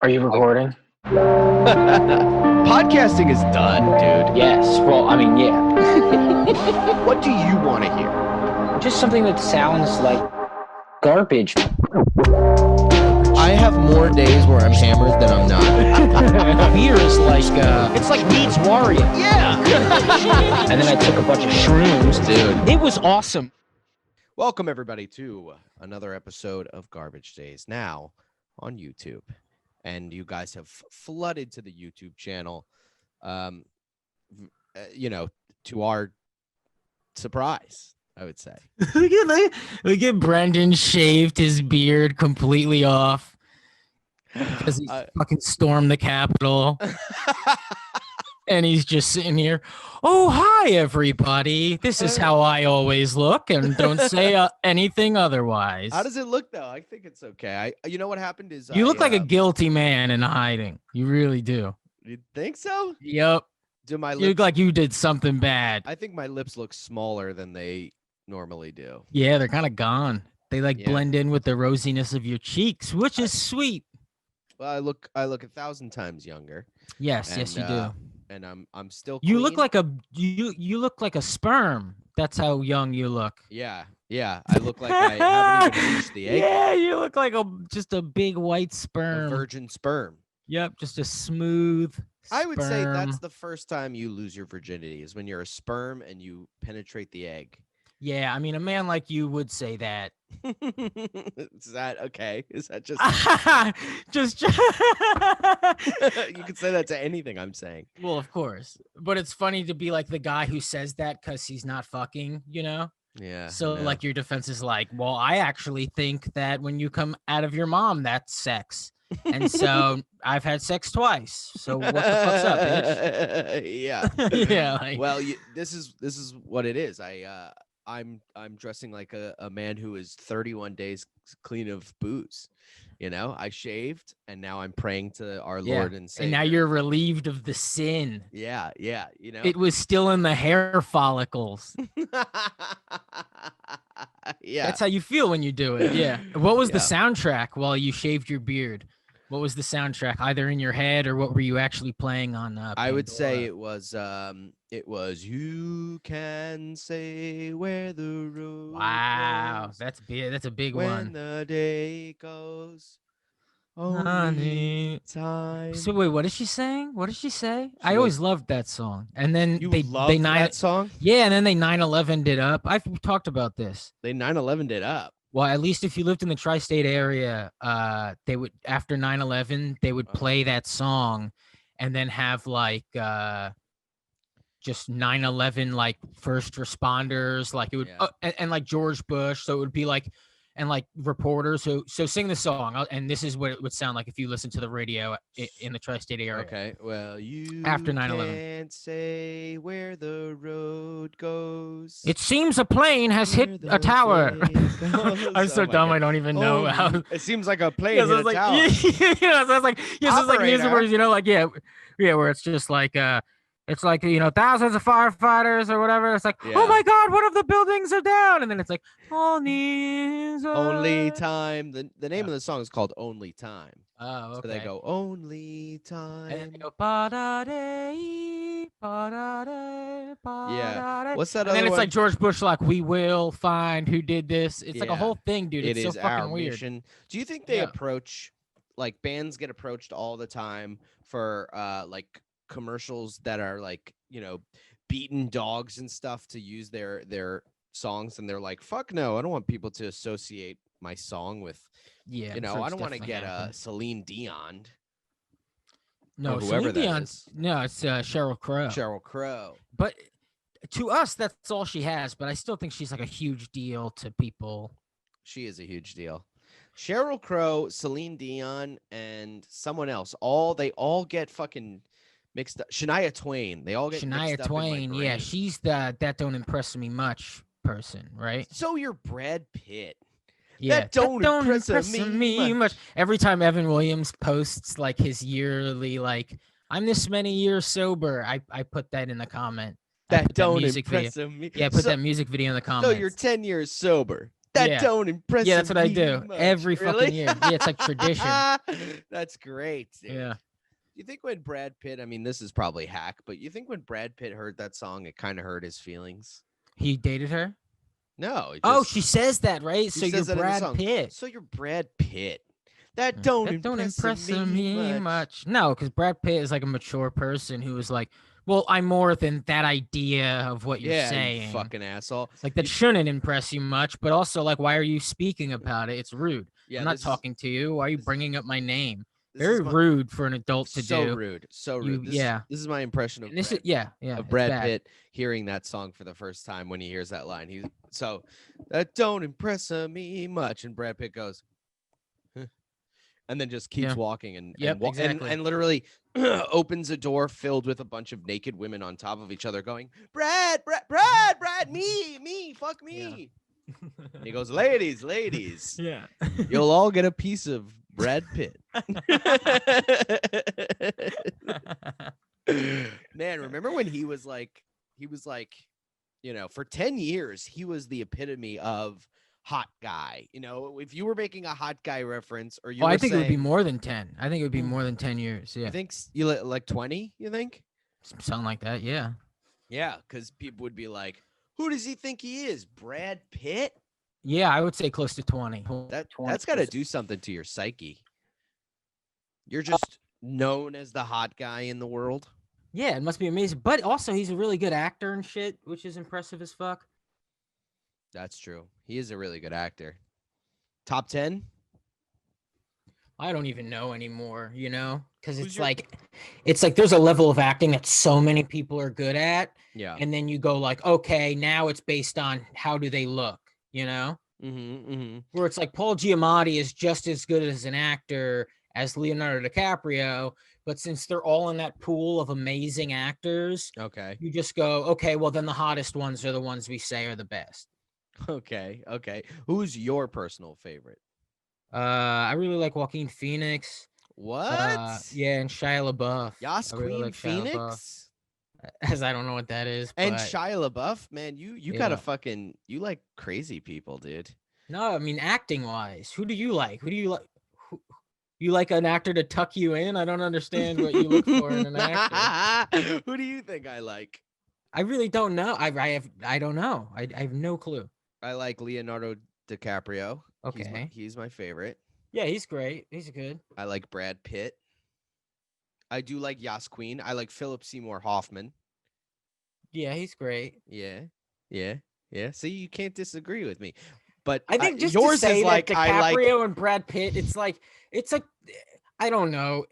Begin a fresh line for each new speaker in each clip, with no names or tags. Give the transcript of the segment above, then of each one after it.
Are you recording?
Podcasting is done, dude.
Yes. Well, I mean, yeah.
What do you want to hear?
Just something that sounds like garbage.
I have more days where I'm hammered than I'm not.
Beer is like, it's like Needs Warrior.
Yeah.
And then I took a bunch of shrooms.
Dude.
It was awesome.
Welcome, everybody, to another episode of Garbage Days, now on YouTube. And you guys have flooded to the YouTube channel, to our surprise, I would say.
Look at Brendan shaved his beard completely off because he fucking stormed the Capitol. And he's just sitting here. Oh, hi, everybody. This is how I always look, and don't say anything otherwise.
How does it look, though? I think it's okay. You know what happened is
you look like a guilty man in hiding. You really do.
You think so?
Yep.
Do my lips?
You look like you did something bad.
I think my lips look smaller than they normally do.
Yeah, they're kind of gone. They blend in with the rosiness of your cheeks, which is sweet.
Well, I look 1,000 times younger.
Yes, you do.
And I'm still
You
clean.
look like you look like a sperm. That's how young you look.
Yeah. I look like I haven't even reached the egg.
Yeah, you look like just a big white sperm.
A virgin sperm.
Yep, just a smooth
I would say
sperm.
that's the first time you lose your virginity is when you're a sperm and you penetrate the egg.
Yeah, I mean, a man like you would say that.
Is that okay? Is that just
just
you could say that to anything I'm saying.
Well, of course. But it's funny to be like the guy who says that because he's not fucking, you know?
Yeah.
So like your defense is like, well, I actually think that when you come out of your mom, that's sex. And so I've had sex twice. So what the fuck's up, bitch?
Yeah.
Yeah.
Well, this is what it is. I'm dressing like a man who is 31 days clean of booze. You know, I shaved and now I'm praying to our Lord and Savior.
And now you're relieved of the sin.
Yeah. You know,
it was still in the hair follicles.
Yeah.
That's how you feel when you do it. Yeah. What was the
Yeah.
soundtrack while you shaved your beard? What was the soundtrack, either in your head or what were you actually playing on?
I would say it was You Can Say Where the Road
Wow,
Goes
that's big. That's a big
when
one.
the day goes.
Honey.
Time.
So wait, what is she saying? What did she say? I
was-
always loved that song. And then
You
they
love that song?
Yeah, and then they 9/11'd it up. I've talked about this.
They 9/11'd it up.
Well, at least if you lived in the tri-state area, they would, after 9/11, they would play that song and then have like just 9/11 like first responders, like it would and like George Bush, so it would be like, and like reporters who sing the song, and this is what it would sound like if you listen to the radio in the tri-state area.
Okay, well, you
after 9/11
can't say where the road goes.
It seems a plane has hit a tower. I'm so dumb. I don't even know how.
It seems like a plane hit a tower.
Yeah, so it's like news reporters, you know, like where it's just like it's like, you know, thousands of firefighters or whatever. It's like, oh my God, one of the buildings are down, and then it's like
Only Time. The name of the song is called Only Time.
Oh, okay.
So they go Only Time.
And they go ba-da-day, ba-da-day, ba-da-day.
What's that
and
other
then it's
one?
like George Bush, like, we will find who did this. It's like a whole thing, dude. It's
It
so
is
fucking
our
weird.
mission. Do you think they approach, like, bands get approached all the time for like commercials that are like, you know, beaten dogs and stuff to use their songs, and they're like, fuck no, I don't want people to associate my song with, you know, I don't want to get Celine Dion.
No,
whoever
Celine
that
Dion.
is.
No, it's Sheryl Crow.
Sheryl Crow.
But to us, that's all she has. But I still think she's like a huge deal to people.
She is a huge deal. Sheryl Crow, Celine Dion, and someone else. They all get fucking mixed up. Shania Twain. They all get
Shania
mixed up
Twain.
in my
Yeah,
brain.
she's the that don't impress me much person, right?
So you're Brad Pitt.
Yeah,
That don't impress me
much. Every time Evan Williams posts like his yearly, like, I'm this many years sober, I put that in the comment.
That don't impress me.
Yeah, put that music video in the comments.
So you're 10 years sober. That
Yeah.
don't impress
Yeah, that's what I
me
do
much.
every
Really?
fucking year. Yeah, it's like tradition.
That's great, dude.
Yeah.
You think when Brad Pitt, I mean, this is probably hack, but you think when Brad Pitt heard that song, it kind of hurt his feelings?
He dated her?
No, it
Oh,
just,
she says that, right?
he
So you're
says that in the
Brad
song.
Pitt.
So you're Brad Pitt. That don't
That don't
impress
impress
me
me
much.
No, because Brad Pitt is like a mature person who is like, well, I'm more than that idea of what you're
Yeah, you
saying.
fucking asshole.
Like that
You-
shouldn't impress you much, but also like, why are you speaking about it? It's rude.
Yeah,
I'm not
this is-
talking to you. Why are you
this-
bringing up my name?
This
Very
is my,
rude for an adult to
so
do.
rude, so
You-
rude.
yeah.
This is my impression of
And this
Brad,
is yeah,
of
it's
Brad
bad.
Pitt hearing that song for the first time when he hears that line. He's so that don't impress me much, and Brad Pitt goes, "Huh," and then just keeps
Yeah.
walking and
Yep,
and, wa-
exactly.
and literally opens a door filled with a bunch of naked women on top of each other, going, Brad, me, fuck me. And he goes, ladies,
Yeah.
you'll all get a piece of Brad Pitt. Man, remember when he was like, for 10 years, he was the epitome of hot guy. If you were making a hot guy reference or you
Oh,
were
I think it would be
saying-
more than 10. I think it would be more than 10 years. Yeah.
You think like 20, you think?
Something like that. Yeah.
Yeah, because people would be like, who does he think he is? Brad Pitt?
Yeah, I would say close to 20.
That's got to do something to your psyche. You're just known as the hot guy in the world.
Yeah, it must be amazing. But also, he's a really good actor and shit, which is impressive as fuck.
That's true. He is a really good actor. Top 10?
I don't even know anymore, because
Who's
it's
your-
like there's a level of acting that so many people are good at,
Yeah.
and then you go like, okay, now it's based on how do they look, where it's like Paul Giamatti is just as good as an actor as Leonardo DiCaprio, but since they're all in that pool of amazing actors,
Okay.
you just go, okay, well then the hottest ones are the ones we say are the best.
Okay. Who's your personal favorite?
I really like Joaquin Phoenix.
What?
Yeah, and Shia LaBeouf.
Yas
I really
Queen
like Shia LaBeouf,
Phoenix?
as I don't know what that is.
And
but
Shia LaBeouf? Man, you got a
Yeah.
fucking, you like crazy people, dude.
no, I mean acting wise, who do you like? Who do you like? You like an actor to tuck you in? I don't understand what you look for in an actor.
Who do you think I like?
I really don't know. I don't know. I have no clue.
I like Leonardo DiCaprio.
Okay.
He's my favorite.
Yeah, he's great. He's good.
I like Brad Pitt. I do like Yas Queen. I like Philip Seymour Hoffman.
Yeah, he's great.
Yeah. See, you can't disagree with me. But
I think just
yours
to say
is like
that
I like
DiCaprio and Brad Pitt, it's like I don't know.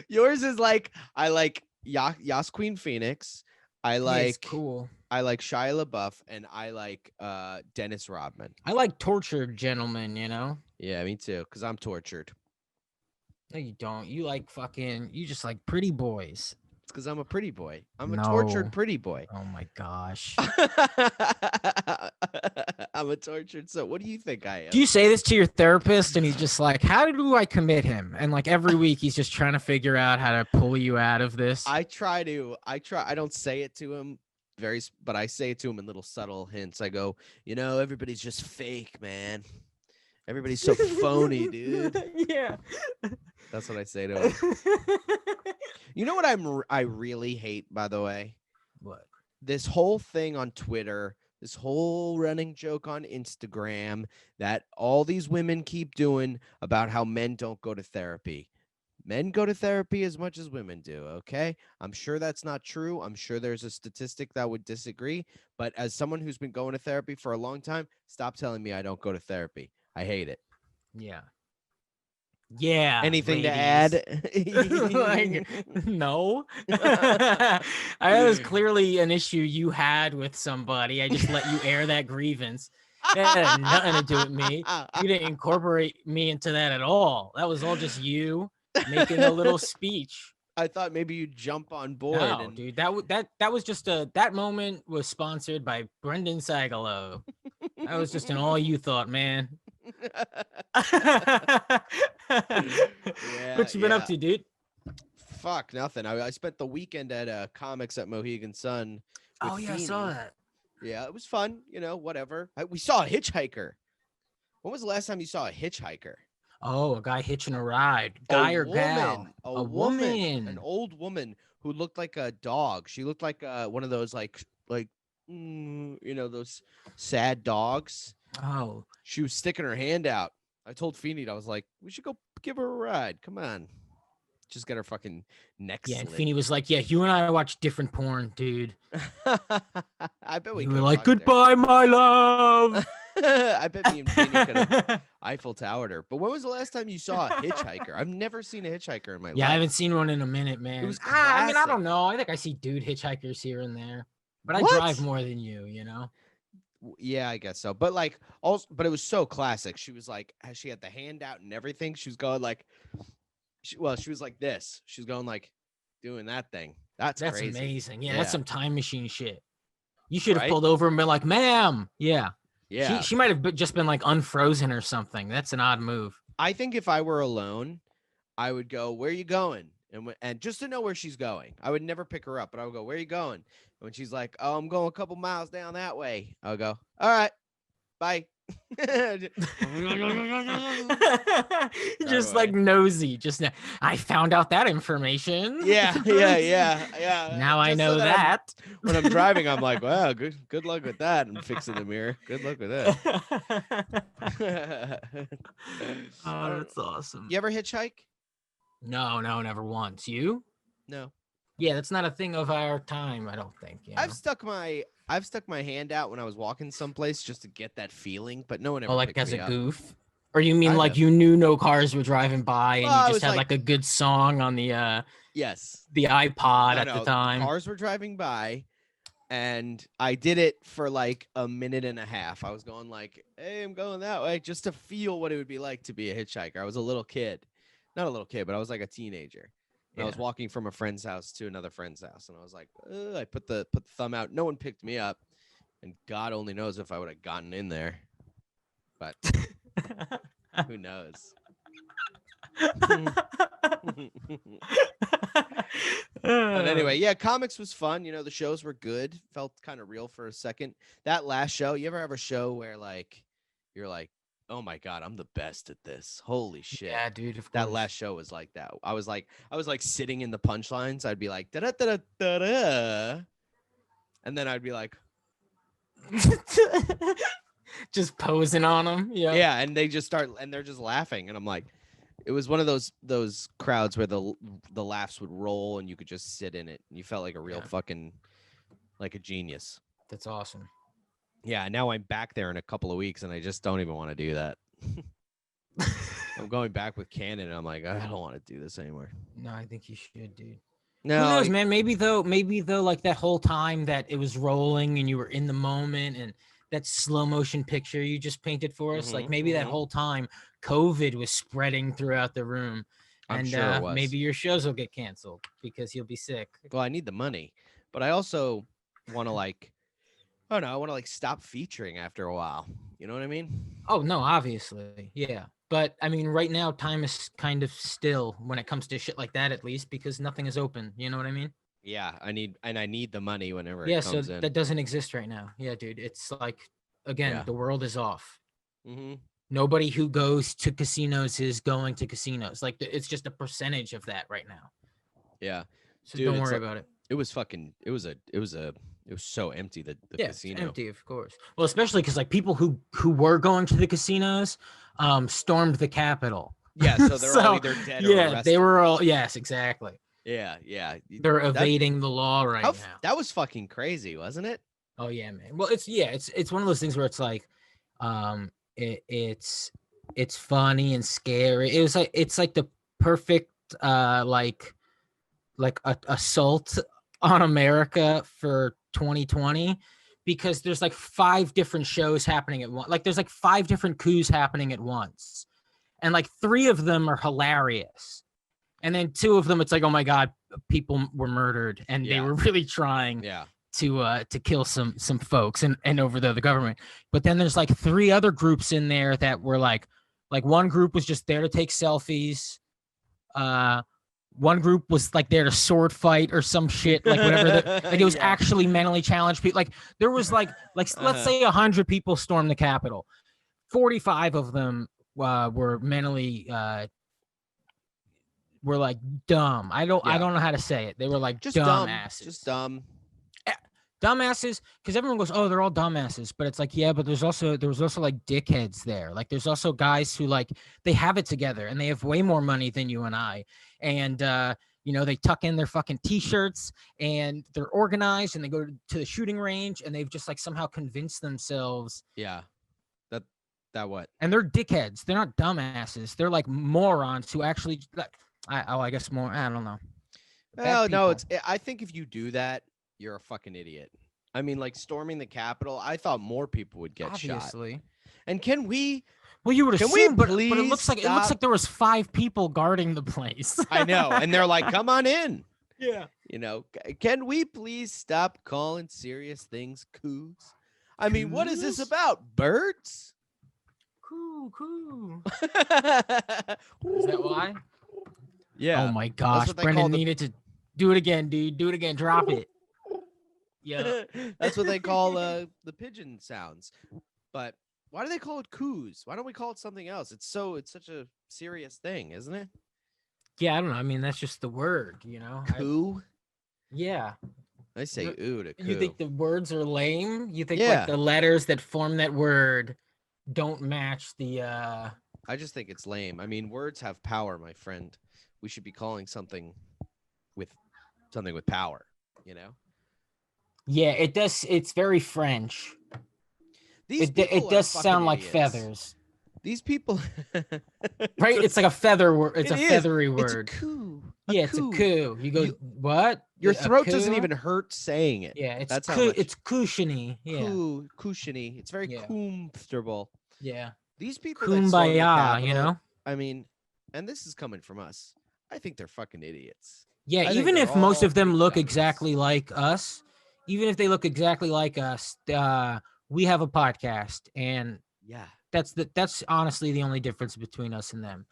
yours is like I like Yas Queen Phoenix. I
Yeah, it's
like
cool.
I like Shia LaBeouf and I like Dennis Rodman.
I like tortured gentlemen,
Yeah, me too. Because I'm tortured.
No, you don't. You just like pretty boys.
It's because I'm a pretty boy. I'm a
No.
tortured pretty boy.
Oh my gosh.
I'm a tortured. So what do you think I am?
Do you say this to your therapist and he's just like, how do I commit him? And like every week he's just trying to figure out how to pull you out of this.
I don't say it to him but I say it to him in little subtle hints. I go, everybody's just fake, man. Everybody's so phony, dude.
Yeah.
That's what I say to him. You know what I really hate, by the way?
What?
This whole thing on Twitter, this whole running joke on Instagram that all these women keep doing about how men don't go to therapy. Men go to therapy as much as women do, okay? I'm sure that's not true. I'm sure there's a statistic that would disagree. But as someone who's been going to therapy for a long time, stop telling me I don't go to therapy. I hate it.
Yeah. Yeah.
Anything to
ladies.
add?
Like, no. I was clearly an issue you had with somebody. I just let you air that grievance. It had nothing to do with me. You didn't incorporate me into that at all. That was all just you making a little speech.
I thought maybe you'd jump on board.
No,
and
dude, that was just that moment was sponsored by Brendan Sagalow. That was just an all you thought, man. What you been up to, dude?
Fuck, nothing. I spent the weekend at comics at Mohegan Sun. with
Oh yeah, I saw
Feeney.
that.
Yeah, it was fun. Whatever. We saw a hitchhiker. When was the last time you saw a hitchhiker?
Oh, a guy hitching a ride. Guy or gal?
A woman. An old woman who looked like a dog. She looked like one of those those sad dogs.
Oh.
She was sticking her hand out. I told Feeney, I was like, we should go give her a ride. Come on. Just get her fucking neck
Yeah, and
slit.
Feeney was like, yeah, you and I watch different porn, dude.
I bet we
You
could
were like, goodbye, my love.
I bet me and Feeney could have Eiffel Towered her. But when was the last time you saw a hitchhiker? I've never seen a hitchhiker in my life.
Yeah, I haven't seen one in a minute, man.
It was
I mean, I
classic.
don't know. I think I see dude hitchhikers here and there. But
What?
I drive more than you, you know?
Yeah, I guess so. But like also, but it was so classic. She was like, she had the hand out and everything. She was going like, she was like this. She was going like, doing that thing. That's crazy.
Amazing. Yeah,
Yeah.
that's some time machine shit. You should have
Right?
pulled over and been like, ma'am. Yeah.
Yeah.
She might have just been like unfrozen or something. That's an odd move.
I think if I were alone, I would go, where are you going? And just to know where she's going. I would never pick her up, but I would go, where are you going? And when she's like, oh, I'm going a couple miles down that way, I'll go, all right, bye.
Just like nosy. Just I found out that information.
Yeah.
Now I
Just
know
so
that.
When I'm driving, I'm like, wow, good luck with that. And fixing the mirror. Good luck with that.
Oh, that's awesome.
You ever hitchhike?
No, never once. You?
No.
Yeah, that's not a thing of our time, I don't think. You know?
I've stuck my hand out when I was walking someplace just to get that feeling, but no one ever.
Oh, like
picked
as
me
a
up.
goof? Or you mean
Kind
like
of.
you knew no cars were driving by and
Well, I
you
was
just had like a good song on the
Yes.
iPod
No,
at the
no,
time?
Cars were driving by, and I did it for like a minute and a half. I was going like, "Hey, I'm going that way," just to feel what it would be like to be a hitchhiker. I was a little kid, not a little kid, but I was like a teenager. And I was
Yeah.
walking from a friend's house to another friend's house, and I was like, I put the thumb out. No one picked me up, and God only knows if I would have gotten in there. But who knows? But anyway, yeah, comics was fun. You know, the shows were good. Felt kind of real for a second. That last show, you ever have a show where like you're like, oh my God, I'm the best at this. Holy shit.
Yeah, dude. Of
That
course.
last show was like that. I was like sitting in the punchlines. I'd be like, da da da da da, and then I'd be like,
Just posing on them. Yeah.
yeah, and they just start and they're just laughing, and I'm like, it was one of those crowds where the laughs would roll and you could just sit in it. And you felt like a real
Yeah.
fucking like a genius.
That's awesome.
Yeah, now I'm back there in a couple of weeks, and I just don't even want to do that. I'm going back with Canon, and I'm like, I don't want to do this anymore.
No, I think you should, dude.
No,
Who knows, man? Maybe though, like that whole time that it was rolling and you were in the moment and that slow motion picture you just painted for us, like
Mhm,
maybe that
mhm.
whole time COVID was spreading throughout the room.
I'm
And
sure it was.
maybe your shows will get canceled because you'll be sick.
Well, I need the money, but I also want to like, I don't know, I want to like stop featuring after a while. You know what I mean?
Oh no, obviously. Yeah. But I mean, right now time is kind of still when it comes to shit like that, at least because nothing is open. You know what I mean?
Yeah, I need the money whenever
Yeah,
it
so
comes in.
that doesn't exist right now. Yeah, dude. It's like again,
Yeah.
the world is off.
Mm-hmm.
Nobody who goes to casinos is going to casinos. Like it's just a percentage of that right now.
Yeah,
So
Dude,
don't
it's
worry
like-
about it.
it was fucking. It was so empty. The
Yeah, it's
casino.
empty, of course. Well, especially because like people who were going to the casinos, stormed the Capitol.
Yeah, so they're all
So,
either dead or
Yeah,
arrested.
they were all. Yes, exactly.
Yeah.
They're evading the law right now.
That was fucking crazy, wasn't it?
Oh yeah, man. Well, it's one of those things where it's like, it's funny and scary. It's like the perfect like assault on America for 2020 because there's like 5 different shows happening at once. Like there's like 5 different coups happening at once, and like 3 of them are hilarious, and then 2 of them it's like, oh my God, people were murdered, and they
Yeah.
were really trying
Yeah.
to kill some folks and overthrow the government. But then there's like 3 other groups in there that were like one group was just there to take selfies. One group was like there to sword fight or some shit, like whatever. Like it was
Yeah.
actually mentally challenged people. Like there was like let's say 100 people stormed the Capitol. 45 of them were mentally were like dumb. I don't know how to say it. They were like
Just
dumb
dumb.
asses.
Just dumb.
Dumbasses, because everyone goes, oh, they're all dumbasses, but it's like, yeah, but there was also like dickheads there. Like there's also guys who like they have it together and they have way more money than you and I, and you know, they tuck in their fucking t-shirts and they're organized and they go to the shooting range and they've just like somehow convinced themselves.
Yeah, that what?
And they're dickheads. They're not dumbasses. They're like morons who actually like. I guess more. I don't know.
Well, no, I think if you do that, you're a fucking idiot. I mean, like storming the Capitol, I thought more people would get
Obviously.
shot. And can we?
Well, you would
Can
assume,
we
but it looks like
stop?
there was 5 people guarding the place.
I know, and they're like, "Come on in."
Yeah.
You know, can we please stop calling serious things coups? I mean, what is this
Coups?
about? Birds?
Cool.
Is
Is that why?
Yeah.
Oh my gosh,
what they
Brendan
call the-
needed to do it again, dude. Do it again. Drop it. Yeah.
That's what they call the pigeon sounds. But why do they call it coos? Why don't we call it something else? It's such a serious thing, isn't it?
Yeah, I don't know. I mean, that's just the word, you know.
Coo?
Yeah.
I say
You-
ooh to coo.
You think the words are lame? You think
Yeah.
like the letters that form that word don't match the
I just think it's lame. I mean, words have power, my friend. We should be calling something with power, you know?
Yeah, it does. It's very French.
These
It
people are
does
fucking
sound like
idiots.
feathers.
These people
Right? It's like a feather word. It's
It
a
is.
featherly
It's a
word.
coo.
Yeah, it's a coup. You go, what?
Your
A
throat doesn't
coup?
even hurt saying it.
Yeah, it's
That's how
coo-
much-
it's cushiony. Yeah,
Cushiony. It's very
Yeah.
comfortable.
yeah.
These people that storm the
Kumbaya, you
Capitol,
know?
I mean, and this is coming from us. I think they're fucking idiots.
Yeah,
I think
even
they're
if most
all
of them
big
look
dummies.
exactly like us, even if they look exactly like us, we have a podcast, and
Yeah.
that's honestly the only difference between us and them.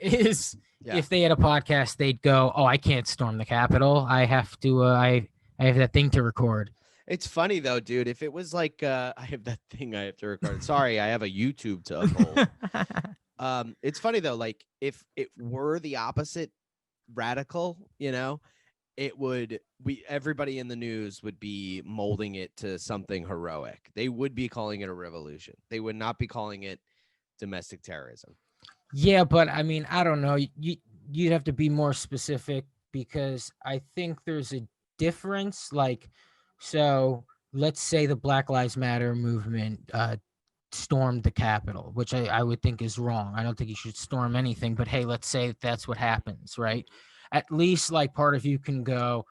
Is
Yeah.
if they had a podcast, they'd go, "Oh, I can't storm the Capitol. I have to. I have that thing to record."
It's funny though, dude. If it was like I have that thing I have to record. Sorry, I have a YouTube to uphold. It's funny though, like if it were the opposite radical, you know, everybody in the news would be molding it to something heroic. They would be calling it a revolution. They would not be calling it domestic terrorism.
Yeah, but I mean, I don't know. You'd have to be more specific because I think there's a difference. Like, so let's say the Black Lives Matter movement stormed the Capitol, which I would think is wrong. I don't think you should storm anything. But hey, let's say that's what happens, right? At least like part of you can go,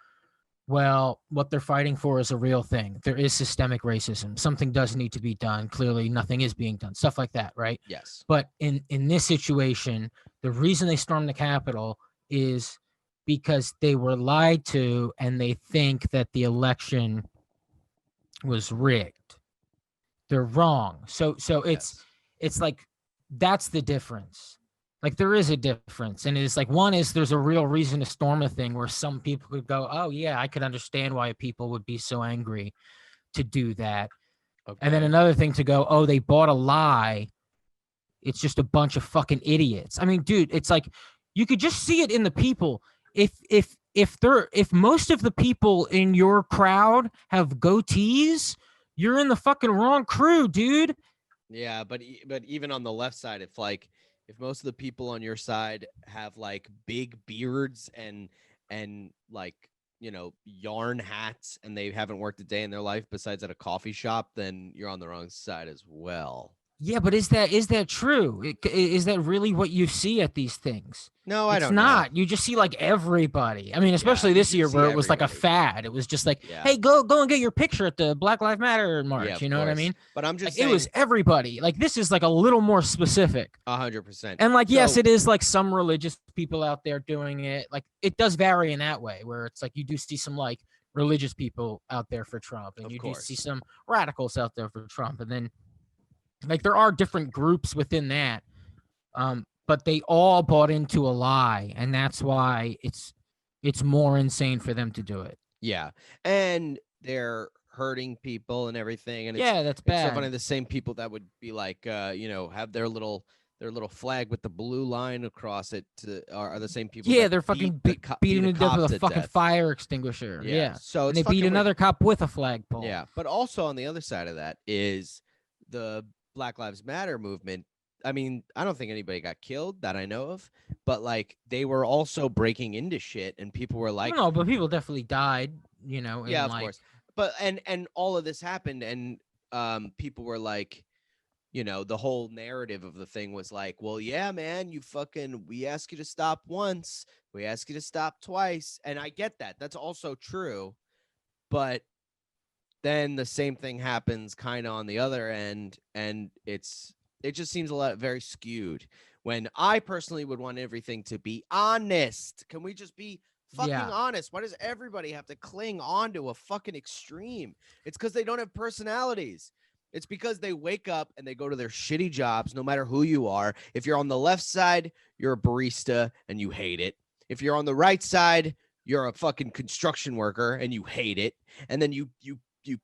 well, what they're fighting for is a real thing. There is systemic racism. Something does need to be done. Clearly, nothing is being done. Stuff like that, right?
Yes.
But in this situation, the reason they stormed the Capitol is because they were lied to and they think that the election was rigged. They're wrong. So
Yes.
it's like that's the difference. Like there is a difference. And it's like one is there's a real reason to storm a thing where some people could go, oh yeah, I could understand why people would be so angry to do that.
Okay.
And then another thing to go, oh, they bought a lie. It's just a bunch of fucking idiots. I mean, dude, it's like you could just see it in the people. If most of the people in your crowd have goatees, you're in the fucking wrong crew, dude.
Yeah, but even on the left side, if most of the people on your side have like big beards and like, you know, yarn hats and they haven't worked a day in their life besides at a coffee shop, then you're on the wrong side as well.
Yeah, but is that true? Is that really what you see at these things?
No, I
It's
don't
not. You just see like everybody. I mean, especially
you
this
do
year
see
where it was like a
everybody.
fad. It was just like,
Yeah.
hey, go and get your picture at the Black Lives Matter march.
Yeah, of
You know what I
course.
mean?
But I'm just
Like, it was everybody. Like this is like a little more specific.
100%.
And like, yes,
So-
it is like some religious people out there doing it. Like it does vary in that way, where it's like you do see some like religious people out there for Trump, and
Of
you
course.
do see some radicals out there for Trump, and then like there are different groups within that. But they all bought into a lie, and that's why it's more insane for them to do it.
Yeah. And they're hurting people and everything. And
Yeah, that's
it's
bad.
so funny. The same people that would be like, have their little flag with the blue line across it are the same people.
Yeah,
that
they're fucking
beat
beating to death
cop
with a
to
fucking
death.
fire extinguisher. Yeah.
So
And
it's
they beat
fucking
another cop with a flagpole.
Yeah, but also on the other side of that is the Black Lives Matter movement. I mean, I don't think anybody got killed that I know of, but like they were also breaking into shit, and people were like,
no, but people definitely died.
yeah, of
like,
course. But and all of this happened, and people were like, the whole narrative of the thing was like, well, yeah, man, we ask you to stop once, we ask you to stop twice, and I get that. That's also true, but then the same thing happens kind of on the other end, and it just seems very skewed, when I personally would want everything to be honest. Can we just be fucking honest? Why does everybody have to cling on to a fucking extreme? It's because they don't have personalities. It's because they wake up and they go to their shitty jobs, no matter who you are. If you're on the left side, you're a barista and you hate it. If you're on the right side, you're a fucking construction worker and you hate it. And then you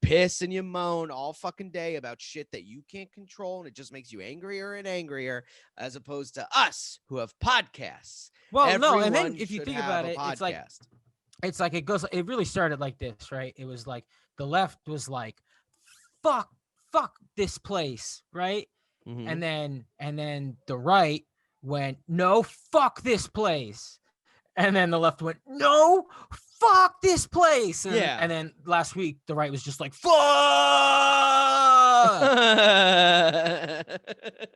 piss and you moan all fucking day about shit that you can't control, and it just makes you angrier and angrier, as opposed to us who have podcasts.
Well, no, and
Everyone
then if you
should
think
have
about
a
it,
podcast.
it's like it really started like this, right? It was like the left was like, fuck this place, right?
Mhm.
And then the right went, no, fuck this place. And then the left went, no, fuck this place. And,
Yeah.
And then last week, the right was just like, fuck.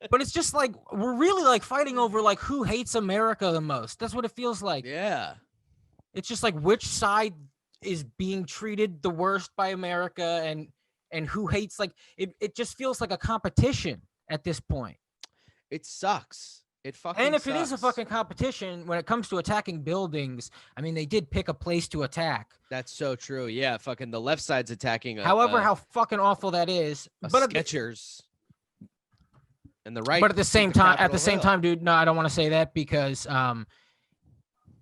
But it's just like, we're really like fighting over like who hates America the most. That's what it feels like.
Yeah.
It's just like which side is being treated the worst by America, and who hates, like it just feels like a competition at this point.
It sucks. It fucking
And if
sucks.
it is a fucking competition when it comes to attacking buildings, I mean, they did pick a place to attack.
That's so true. Yeah, fucking the left side's attacking
However, how fucking awful that is. But
Skechers. And the right.
But at the same time, dude, no, I don't want to say that, because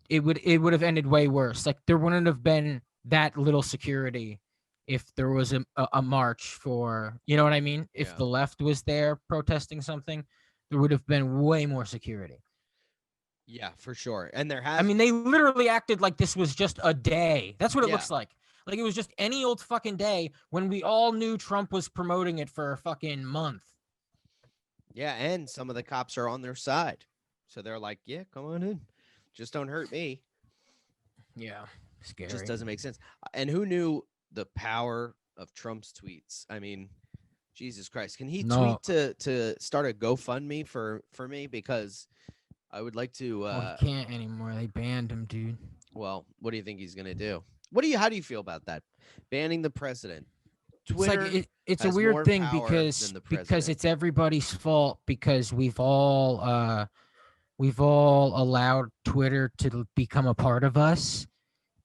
it would have ended way worse. Like, there wouldn't have been that little security if there was a march for, you know what I mean? If the left was there protesting something, there would have been way more security.
Yeah, for sure. And there has.
I mean, they literally acted like this was just a day. That's what it looks like. Like it was just any old fucking day when we all knew Trump was promoting it for a fucking month.
Yeah, and some of the cops are on their side. So they're like, yeah, come on in. Just don't hurt me.
Yeah, scary.
It just doesn't make sense. And who knew the power of Trump's tweets? I mean, Jesus Christ. Can he tweet to start a GoFundMe for me? Because I would like to
he can't anymore. They banned him, dude.
Well, what do you think he's gonna do? How do you feel about that? Banning the president.
Twitter, it's like it's a weird thing because it's everybody's fault, because we've all allowed Twitter to become a part of us,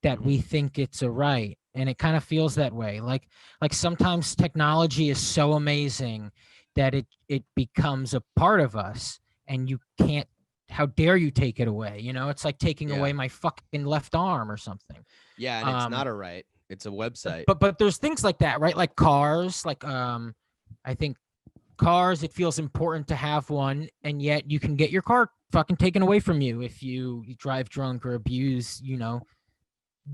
that we think it's a right. And it kind of feels that way. Like sometimes technology is so amazing that it becomes a part of us, and you can't, how dare you take it away? It's like taking away my fucking left arm or something.
Yeah, and it's not a right. It's a website.
But there's things like that, right? Like cars, like I think cars, it feels important to have one, and yet you can get your car fucking taken away from you if you drive drunk or abuse,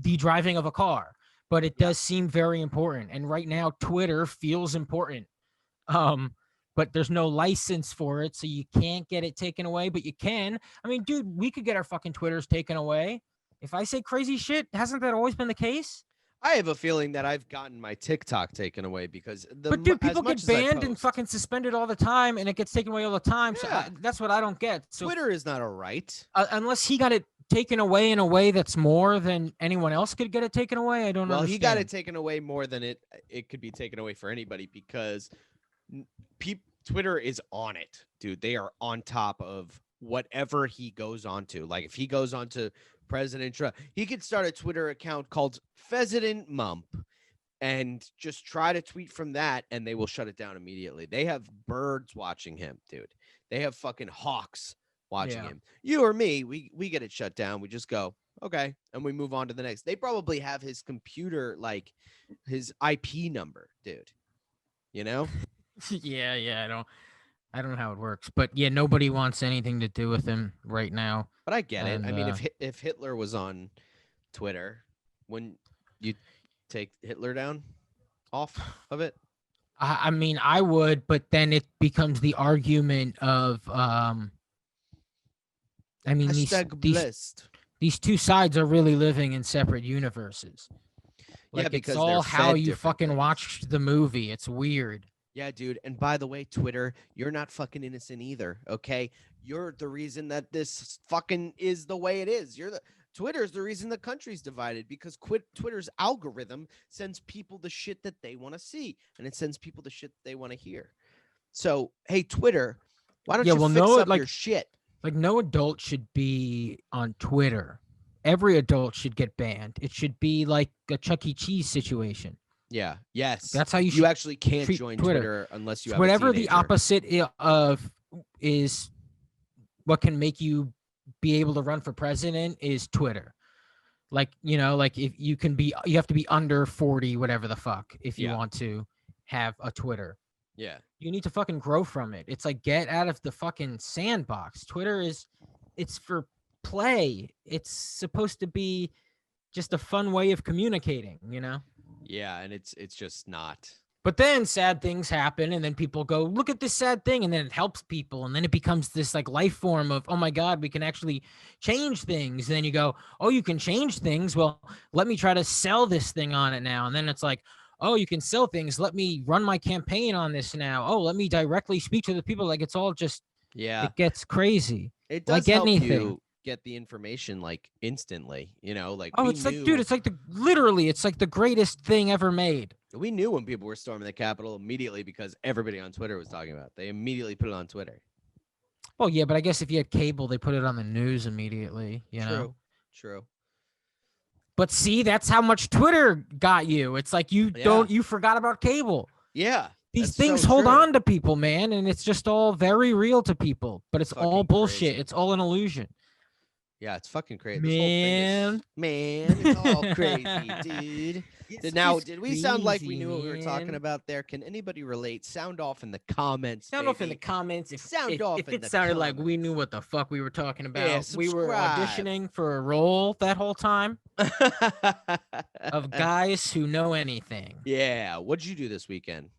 the driving of a car. But it does seem very important. And right now, Twitter feels important. But there's no license for it, so you can't get it taken away, but you can. I mean, dude, we could get our fucking Twitters taken away. If I say crazy shit, hasn't that always been the case?
I have a feeling that I've gotten my TikTok taken away because
But dude, people get banned and fucking suspended all the time, and it gets taken away all the time. So that's what I don't get. So
Twitter is not a right.
Unless he got it taken away in a way that's more than anyone else could get it taken away. I don't know. Well,
he got it taken away more than it could be taken away for anybody, because Twitter is on it, dude. They are on top of whatever he goes on to. Like if he goes on to President Trump, he could start a Twitter account called Pheasant Mump and just try to tweet from that, and they will shut it down immediately. They have birds watching him, dude. They have fucking hawks watching him. You or me, we get it shut down. We just go, Okay. And we move on to the next. They probably have his computer, like his IP number, dude. You know?
Yeah. I don't know how it works, but yeah, nobody wants anything to do with him right now.
But I get it.
And
I mean, if Hitler was on Twitter, wouldn't you take Hitler down off of it?
I mean, I would, but then it becomes the argument of, I mean,
Hashtag blessed.
these two sides are really living in separate universes.
Yeah,
Like,
because
it's
they're
all how
fed
you
different
fucking
things.
watched the movie. It's weird.
Yeah, dude. And by the way, Twitter, you're not fucking innocent either. Okay, you're the reason that this fucking is the way it is. Twitter's the reason the country's divided because Twitter's algorithm sends people the shit that they want to see, and it sends people the shit they want to hear. So, hey, Twitter, why don't
Yeah,
you
well,
fix
no,
up
like-
your shit?
Like, no adult should be on Twitter. Every adult should get banned. It should be like a Chuck E. Cheese situation.
Yeah. Yes.
That's how you
You
should
actually can't
treat
join
Twitter.
Twitter unless you have
whatever
a
the
teenager.
opposite of is what can make you be able to run for president is Twitter. Like, you know, like if you have to be under 40, whatever the fuck, if you
Yeah.
want to have a Twitter.
Yeah.
You need to fucking grow from it. It's like, get out of the fucking sandbox. Twitter it's for play. It's supposed to be just a fun way of communicating, you know?
Yeah, and it's just not.
But then sad things happen, and then people go, look at this sad thing, and then it helps people, and then it becomes this like life form of, oh my God, we can actually change things. And then you go, oh, you can change things. Well, let me try to sell this thing on it now. And then it's like, oh, you can sell things. Let me run my campaign on this now. Oh, let me directly speak to the people. Like, it's all just,
Yeah.
it gets crazy.
It
like
does help
anything.
you get the information like instantly, you know, like
Oh,
we
it's
knew,
like, dude, it's like it's like the greatest thing ever made.
we knew when people were storming the Capitol immediately because everybody on Twitter was talking about it. They immediately put it on Twitter.
Well, yeah, but I guess if you had cable, they put it on the news immediately, you know?
True.
But see, that's how much Twitter got you. It's like you forgot about cable.
Yeah.
These
that's
things
so
hold
true.
on to people, man, and it's just all very real to people. But it's all
Fucking
bullshit.
crazy.
It's all an illusion.
Yeah, it's fucking crazy.
Man.
This whole thing is, it's all crazy, dude. Did we sound like we knew what we were talking about there? Can anybody relate? Sound off in the comments.
Sound off in the
baby.
comments
Sound off
if
in
it
the
sounded like we
comments.
knew what the fuck we were talking about.
Yeah,
We were
subscribe.
auditioning for a role that whole time of guys who know anything.
Yeah. What'd you do this weekend?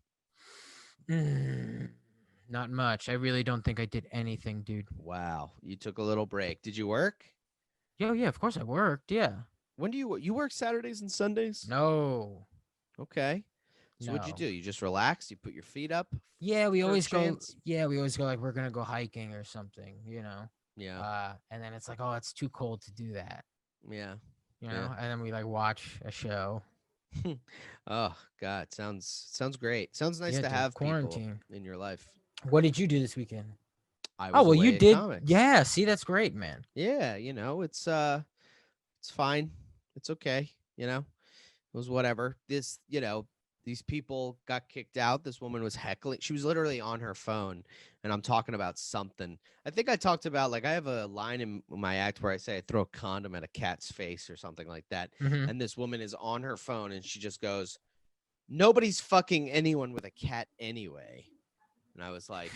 Not much. I really don't think I did anything, dude.
Wow. You took a little break. Did you work?
Yeah, of course I worked. Yeah.
When do you work Saturdays and Sundays?
No.
Okay. So what'd you
No.
do? You just relaxed? You put your feet up?
Yeah, we
for a
always go.
chance?
Yeah, we always go like we're gonna go hiking or something, you know.
Yeah.
And then it's like, oh, it's too cold to do that,
Yeah.
you
Yeah.
know. And then we like watch a show.
Oh God, sounds great. Sounds nice
Yeah,
to
dude,
have
quarantine.
people in your life.
What did you do this weekend?
I was
Oh, well,
away
you
at
did.
comics.
Yeah, see, that's great, man.
Yeah, you know, it's fine. It's okay, you know. It was whatever. This, you know, these people got kicked out. This woman was heckling. She was literally on her phone, and I'm talking about something. I think I talked about, like, I have a line in my act where I say I throw a condom at a cat's face or something like that.
Mhm.
And this woman is on her phone and she just goes, "Nobody's fucking anyone with a cat anyway." And I was like,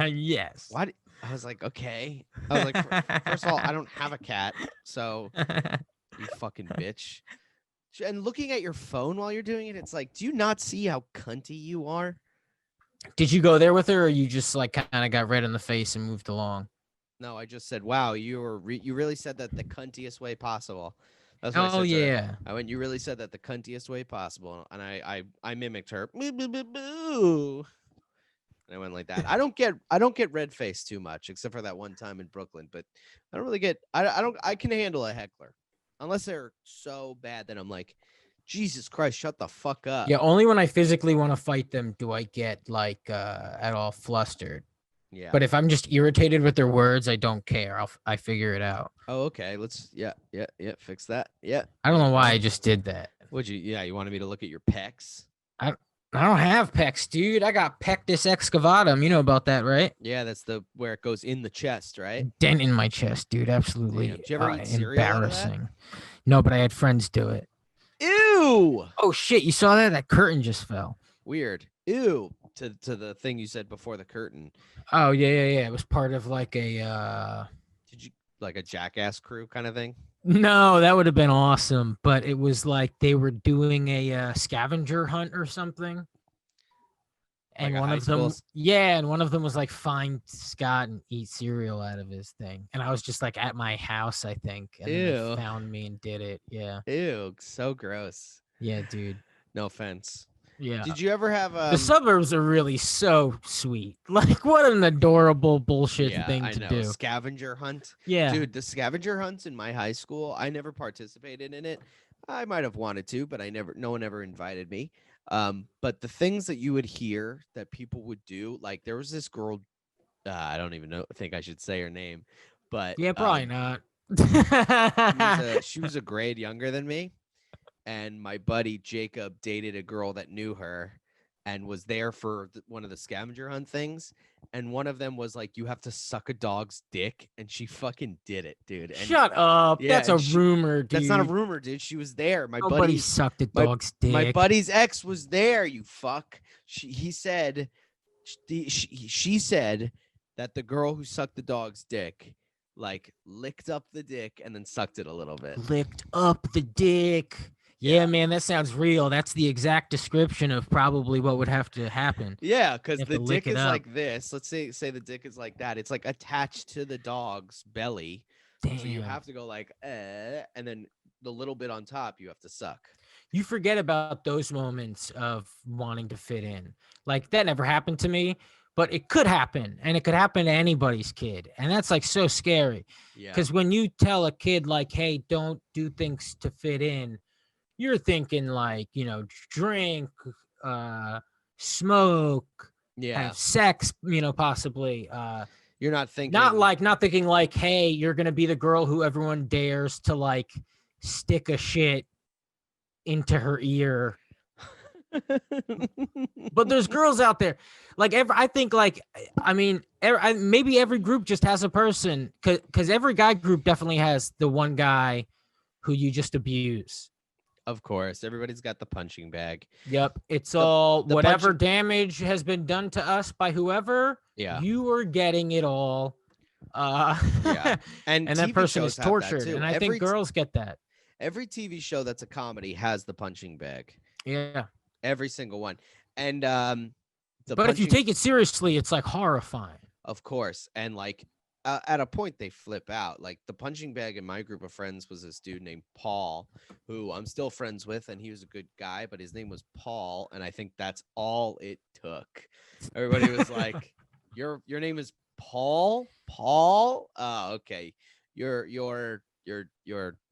Yes.
"What?" I was like, "Okay." I was like, first of all, I don't have a cat, so you fucking bitch. And looking at your phone while you're doing it, it's like, do you not see how cunty you are?
Did you go there with her, or you just like kind of got red in the face and moved along?
No, I just said, "Wow, you really said that the cuntiest way possible." That's what I
Oh
said to her.
yeah.
I went, "You really said that the cuntiest way possible," and I mimicked her. Boo, boo, boo, boo. And I went like that. I don't get red faced too much, except for that one time in Brooklyn. But I don't really get. I can handle a heckler, unless they're so bad that I'm like, Jesus Christ, shut the fuck up.
Yeah, only when I physically want to fight them do I get like at all flustered.
Yeah.
But if I'm just irritated with their words, I don't care. I figure it out.
Oh, okay. Let's. Yeah. Fix that. Yeah.
I don't know why I just did that.
Would you? Yeah. You wanted me to look at your pecs?
I don't have pecs, dude. I got pectus excavatum. You know about that, right?
Yeah, that's the where it goes in the chest, right?
Dent in my chest, dude.
Damn.
Absolutely
Did you ever eat cereal out of that?
embarrassing. No, but I had friends do it.
Ew.
Oh shit! You saw that? That curtain just fell.
Weird. Ew. To the thing you said before the curtain.
Oh yeah. It was part of like a.
Did you like a Jackass crew kind of thing?
No, that would have been awesome. But it was like they were doing a scavenger hunt or something. And
Like a
one
high
of them,
school
yeah, and one of them was like find Scott and eat cereal out of his thing. And I was just like at my house, I think, and then
Ew.
they found me and did it. Yeah,
Ew, so gross.
yeah, dude.
No offense.
Yeah.
Did you ever have
The suburbs are really so sweet. Like, what an adorable bullshit thing
I
to
know.
do.
Scavenger hunt?
Yeah.
Dude, the scavenger hunts in my high school, I never participated in it. I might have wanted to, but no one ever invited me. But the things that you would hear that people would do, like there was this girl, I don't even think I should say her name, but
Yeah, probably not.
she was a grade younger than me. And my buddy Jacob dated a girl that knew her and was there for one of the scavenger hunt things. And one of them was like, you have to suck a dog's dick. And she fucking did it, dude. And
Shut up.
yeah,
That's a rumor, dude.
that's not a rumor, dude. She was there.
Nobody sucked a dog's dick.
My buddy's ex was there, you fuck. He said, she said that the girl who sucked the dog's dick, like, licked up the dick and then sucked it a little bit.
Licked up the dick. Yeah, man, that sounds real. That's the exact description of probably what would have to happen.
Yeah, because
You have
the
to lick
dick
it
is
up.
like this. Let's say the dick is like that. It's like attached to the dog's belly.
Damn.
So you have to go like, and then the little bit on top you have to suck.
You forget about those moments of wanting to fit in. Like, that never happened to me, but it could happen, and it could happen to anybody's kid. And that's like so scary.
Yeah.
Because when you tell a kid, like, hey, don't do things to fit in, you're thinking like, you know, drink, smoke,
Yeah.
have sex, you know, possibly.
You're not thinking
Not thinking like, hey, you're gonna be the girl who everyone dares to like stick a shit into her ear. But there's girls out there, like I think like, I mean, maybe every group just has a person, because every guy group definitely has the one guy who you just abuse.
Of course, everybody's got the punching bag.
Yep, it's all
the
whatever damage has been done to us by whoever.
Yeah.
You are getting it all.
Yeah.
And that
TV
person is
shows have that,
tortured,
too.
and I think girls get that.
Every TV show that's a comedy has the punching bag.
Yeah.
Every single one. And
But if you take it seriously, it's like horrifying.
Of course. And like at a point they flip out. Like the punching bag in my group of friends was this dude named Paul, who I'm still friends with, and he was a good guy, but his name was Paul, and I think that's all it took. Everybody was like, your name is Paul? Paul? Oh, okay. You're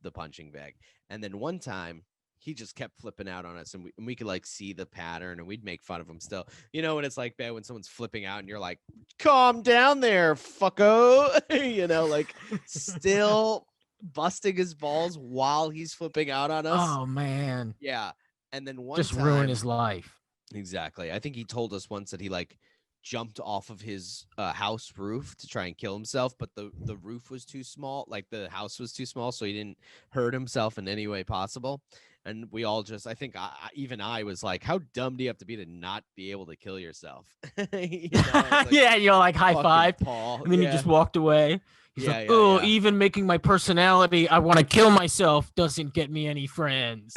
the punching bag. And then one time he just kept flipping out on us, and we could like see the pattern, and we'd make fun of him still. You know, when it's like bad when someone's flipping out and you're like, calm down there, fucko. You know, like still busting his balls while he's flipping out on us.
Oh man.
Yeah. And then one
Just
time,
ruin his life.
Exactly. I think he told us once that he like jumped off of his house roof to try and kill himself, but the roof was too small, like the house was too small, so he didn't hurt himself in any way possible. And we all just, I think even I was like, how dumb do you have to be to not be able to kill yourself? You know, like,
yeah, you're like high
fucking
five,
Paul.
and then he just walked away. He's
Yeah,
like,
yeah,
oh,
yeah.
even making my personality, I want to kill myself, doesn't get me any friends.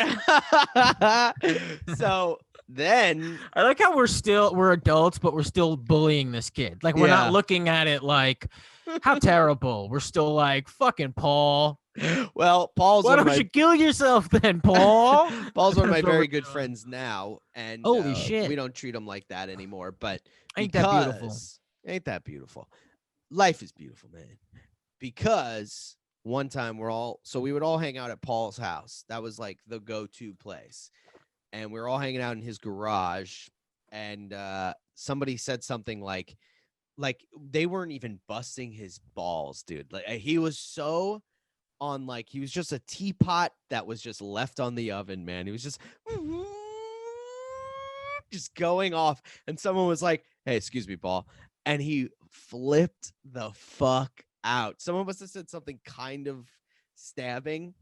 So then
I like how we're adults, but we're still bullying this kid. Like, we're
Yeah.
not looking at it like, how terrible. We're still like, fucking Paul.
well, Paul's
Why
one of
don't
my
you kill yourself then, Paul?
Paul's one of my
That's what
very
we're
good
doing.
friends now, and
Holy shit.
we don't treat him like that anymore. But
Ain't that beautiful?
because- ain't that beautiful? Life is beautiful, man. Because one time we would all hang out at Paul's house. That was like the go-to place, and we were all hanging out in his garage. And somebody said something like they weren't even busting his balls, dude. Like he was so on, like he was just a teapot that was just left on the oven, man. He was just just going off. And someone was like, "Hey, excuse me, Paul," and he flipped the fuck out. Someone must have said something kind of stabbing,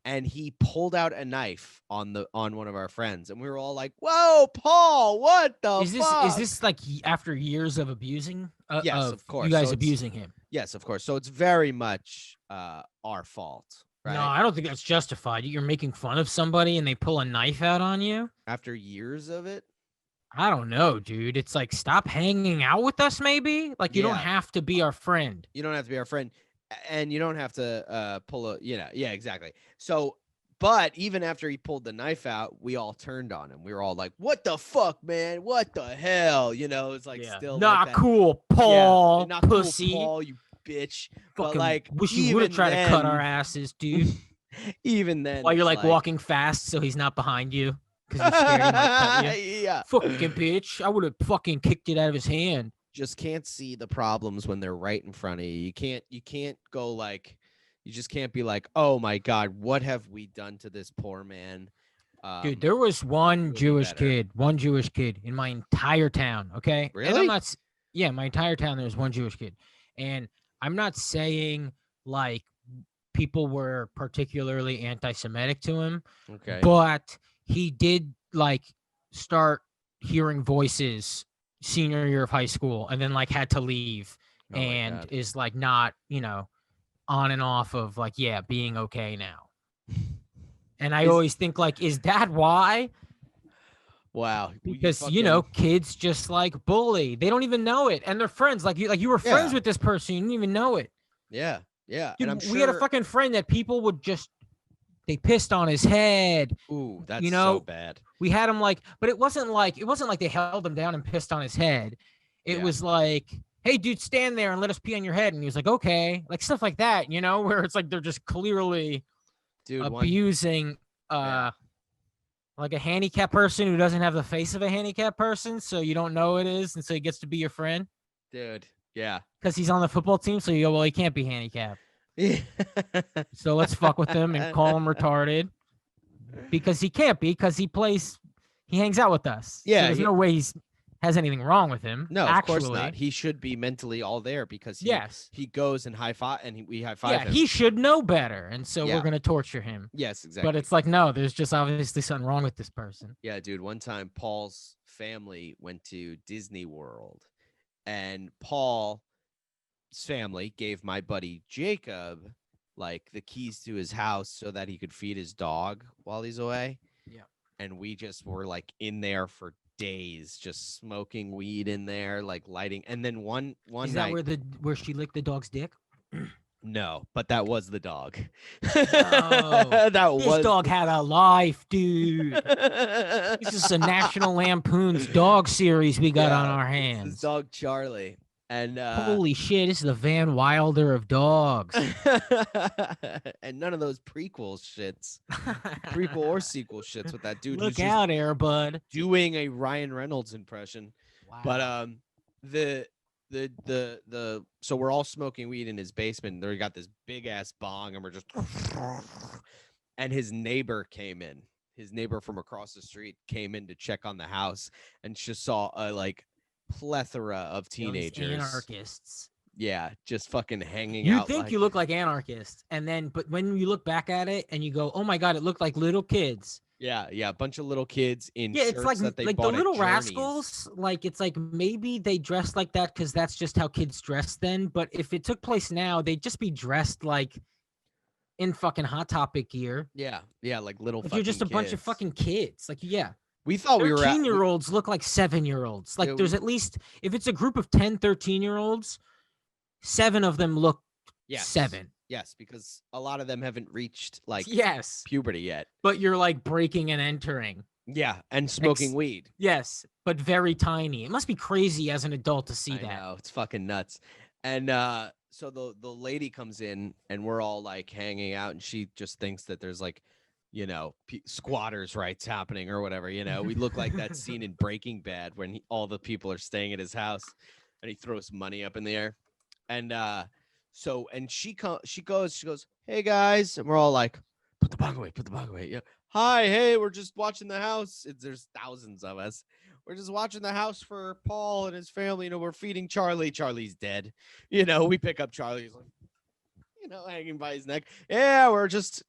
and he pulled out a knife on one of our friends, and we were all like, "Whoa, Paul, what the fuck?"
Is this like after years of abusing?
Yes, of course.
You guys
So
abusing him.
Yes, of course. So it's very much our fault, right?
No, I don't think that's justified. You're making fun of somebody and they pull a knife out on you.
After years of it.
I don't know, dude. It's like, stop hanging out with us, maybe. Like, you don't
Yeah.
have to be our friend.
You don't have to be our friend, and you don't have to pull a, yeah, exactly. So, but even after he pulled the knife out, we all turned on him. We were all like, "What the fuck, man? What the hell?" It's like still
not
like that.
cool, Paul.
Yeah, not
pussy.
cool, Paul, you bitch.
Fucking
But like,
wish you would have tried to cut our
then-
asses, dude.
Even then,
While you're
it's
like walking fast, so he's not behind you because you're scared he might cut you.
Yeah.
Fucking bitch! I would have fucking kicked it out of his hand.
Just can't see the problems when they're right in front of you. You can't go like, you just can't be like, "Oh my God, what have we done to this poor man?"
Dude, there was one
be
Jewish
better.
kid in my entire town. Okay, And
Really?
I'm not. Yeah, my entire town. There was one Jewish kid, and I'm not saying like people were particularly anti-Semitic to him,
Okay.
but he did like start hearing voices senior year of high school, and then like had to leave,
Oh my
and
God.
is like not on and off of like being okay now. And I
Is-
always think like, is that why?
Wow.
Because
fucking-
kids just like bully. They don't even know it, and they're friends. Like you were friends
Yeah.
with this person, you didn't even know it.
Yeah.
Dude,
And I'm sure
we had a fucking friend that people would just they pissed on his head.
Ooh, that's
you
so
know,
bad.
We had him like, but it wasn't like they held him down and pissed on his head. It
Yeah.
was like, hey, dude, stand there and let us pee on your head. And he was like, okay, like stuff like that. Where it's like they're just clearly
Dude,
abusing
Yeah.
like a handicapped person who doesn't have the face of a handicapped person, so you don't know it is, and so he gets to be your friend
dude. Yeah.
because he's on the football team. So you go, well, he can't be handicapped, so let's fuck with him and call him retarded because he can't be, because he hangs out with us.
Yeah,
so there's no way has anything wrong with him.
No,
actually.
of course not. He should be mentally all there because
Yes.
he goes and high five, and we high five
Yeah,
him.
he should know better, and so
Yeah.
we're gonna torture him.
Yes, exactly.
But it's like, no, there's just obviously something wrong with this person.
Yeah, dude. One time, Paul's family went to Disney World, and Paul's family gave my buddy Jacob like the keys to his house so that he could feed his dog while he's away.
Yeah.
And we just were like in there for days, just smoking weed in there, like lighting. And then one
Is
night,
that where she licked the dog's dick?
no, but that was the dog.
Oh,
that
This
was
dog had a life, dude. This is a National Lampoon's dog series we got on our
His
hands.
dog Charlie. And
Holy shit, this is the Van Wilder of dogs.
and none of those prequel shits, prequel or sequel shits with that dude who's
Look out, Air Bud.
just doing a Ryan Reynolds impression.
Wow.
But so we're all smoking weed in his basement. There we got this big ass bong, and we're just and his neighbor came in. His neighbor from across the street came in to check on the house and just saw a like plethora of
You know, these
teenagers.
anarchists.
Yeah, just fucking hanging
You
out.
think you look like anarchists, but when you look back at it and you go, "Oh my god, it looked like little kids."
Yeah, a bunch of little kids in
Yeah,
shirts
it's like
that they
the
bought at
Little
Journeys.
Rascals. Like it's like maybe they dressed like that because that's just how kids dressed then. But if it took place now, they'd just be dressed like in fucking Hot Topic gear.
Yeah, like little.
Like you're just a bunch of
kids.
fucking kids. Like
We thought we were at.
13-year-olds look like 7-year-olds. Like
Yeah,
there's at least, if it's a group of 10, 13-year-olds, 7 of them look
Yes.
7.
Yes, because a lot of them haven't reached like
Yes.
puberty yet.
But you're like breaking and entering.
Yeah, and smoking weed.
Yes, but very tiny. It must be crazy as an adult to see
I
that.
know, it's fucking nuts. And so the lady comes in, and we're all like hanging out, and she just thinks that there's like, squatters' rights happening or whatever. We look like that scene in Breaking Bad when all the people are staying at his house, and he throws money up in the air. And she goes, "Hey guys," and we're all like, put the bong away, put the bong away. Yeah. Hi, hey, we're just watching the house. There's thousands of us. We're just watching the house for Paul and his family. We're feeding Charlie. Charlie's dead. We pick up Charlie. He's like, hanging by his neck. Yeah, we're just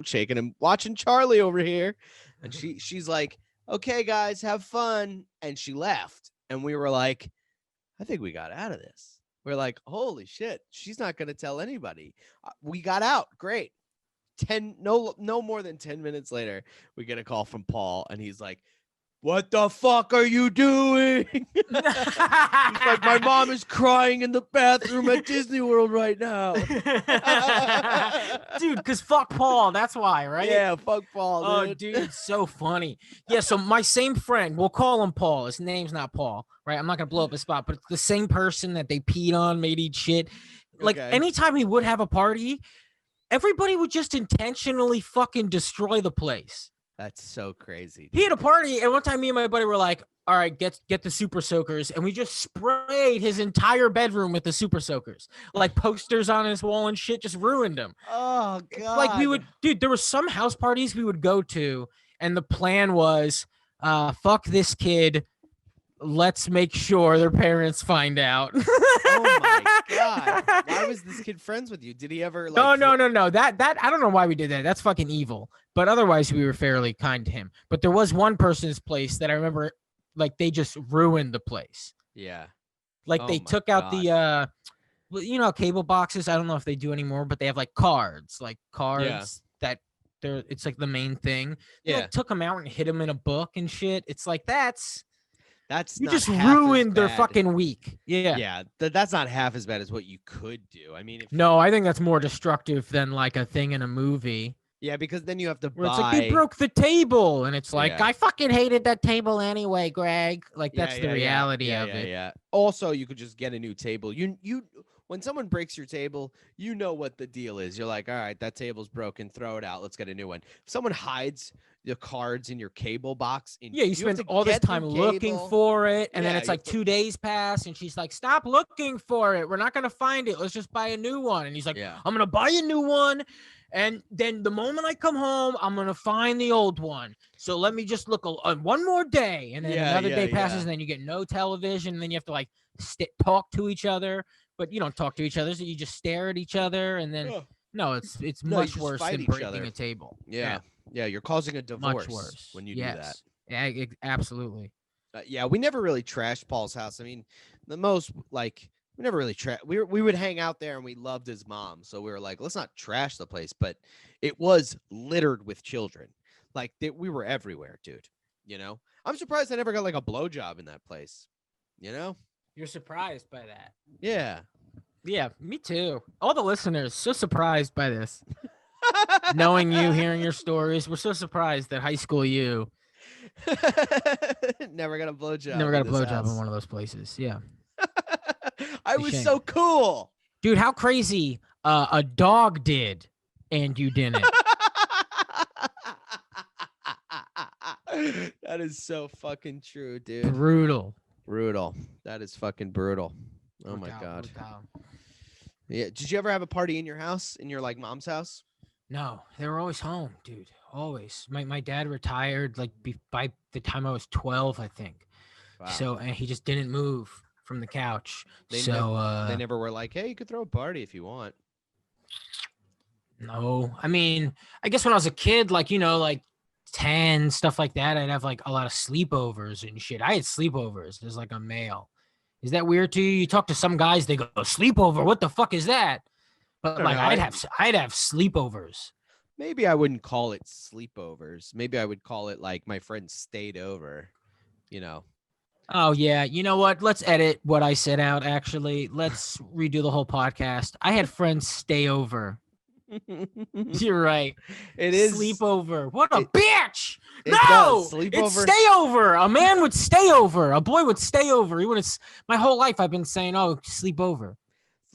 shaking him, watching Charlie over here. And she's like, okay, guys, have fun. And she left. And we were like, I think we got out of this. We're like, holy shit, she's not going to tell anybody. We got out. Great. No more than 10 minutes later, we get a call from Paul, and he's like, what the fuck are you doing? He's like, my mom is crying in the bathroom at Disney World right now.
Dude, because fuck Paul. That's why, right?
Yeah, fuck Paul.
Oh, dude, it's so funny. Yeah, so my same friend, we'll call him Paul. His name's not Paul, right? I'm not going to blow up his spot, but it's the same person that they peed on, made eat shit. Like, anytime he would have a party, everybody would just intentionally fucking destroy the place.
That's so crazy.
He had a party, and one time me and my buddy were like, all right, get the super soakers, and we just sprayed his entire bedroom with the super soakers. Like posters on his wall and shit, just ruined him.
Oh, God.
Like there were some house parties we would go to, and the plan was, fuck this kid, let's make sure their parents find out.
Oh my God. Why was this kid friends with you? Did he ever like
No. That I don't know why we did that. That's fucking evil. But otherwise we were fairly kind to him. But there was one person's place that I remember, like, they just ruined the place.
Yeah.
Like they took out the cable boxes. I don't know if they do anymore, but they have like cards that it's like the main thing. They like took them out and hid them in a book and shit. It's like that's you just ruined their fucking week.
Yeah. That's not half as bad as what you could do. I mean,
no, I think that's more destructive than like a thing in a movie.
Yeah, because then you have to
It's like, they broke the table, and it's like, I fucking hated that table anyway, Greg. Like, that's the reality of it.
Yeah. Also, you could just get a new table. You when someone breaks your table, you know what the deal is. You're like, all right, that table's broken. Throw it out. Let's get a new one. If someone hides the cards in your cable box,
you spend all this time looking for it, and then it's like 2 days pass, and she's like, stop looking for it. We're not going to find it. Let's just buy a new one. And he's like, I'm going to buy a new one. And then the moment I come home, I'm going to find the old one. So let me just look one more day. And then another day passes, and then you get no television. And then you have to like talk to each other. But you don't talk to each other. So you just stare at each other. And then, it's much worse than breaking a table.
Yeah. You're causing a divorce much worse when you do that.
Yeah, absolutely.
We never really trashed Paul's house. I mean, the most like... We never really we would hang out there, and we loved his mom. So we were like, let's not trash the place. But it was littered with children. Like we were everywhere, dude. I'm surprised I never got like a blowjob in that place.
You're surprised by that.
Yeah.
Yeah, me too. All the listeners so surprised by this. Knowing you, hearing your stories. We're so surprised that high school you
never got a blowjob.
Never got a blowjob in one of those places. Yeah.
I was so cool.
Dude, how crazy a dog did and you didn't.
That is so fucking true, dude.
Brutal.
That is fucking brutal. Oh my God. Yeah. Did you ever have a party in your house, in your like mom's house?
No, they were always home, dude. Always. My dad retired like by the time I was 12, I think. Wow. So and he just didn't move from the couch. They
never were like, hey, you could throw a party if you want.
No, I mean, I guess when I was a kid, like, like 10, stuff like that, I'd have like a lot of sleepovers and shit. I had sleepovers as like a male. Is that weird to you? You talk to some guys, they go, sleepover, what the fuck is that? But like, I'd have sleepovers.
Maybe I wouldn't call it sleepovers. Maybe I would call it like my friends stayed over,
Oh, yeah. You know what? Let's edit what I said out, actually. Let's redo the whole podcast. I had friends stay over. You're right.
It is.
Sleepover. What a bitch. No! It's stay over. A man would stay over. A boy would stay over. My whole life I've been saying, sleep over.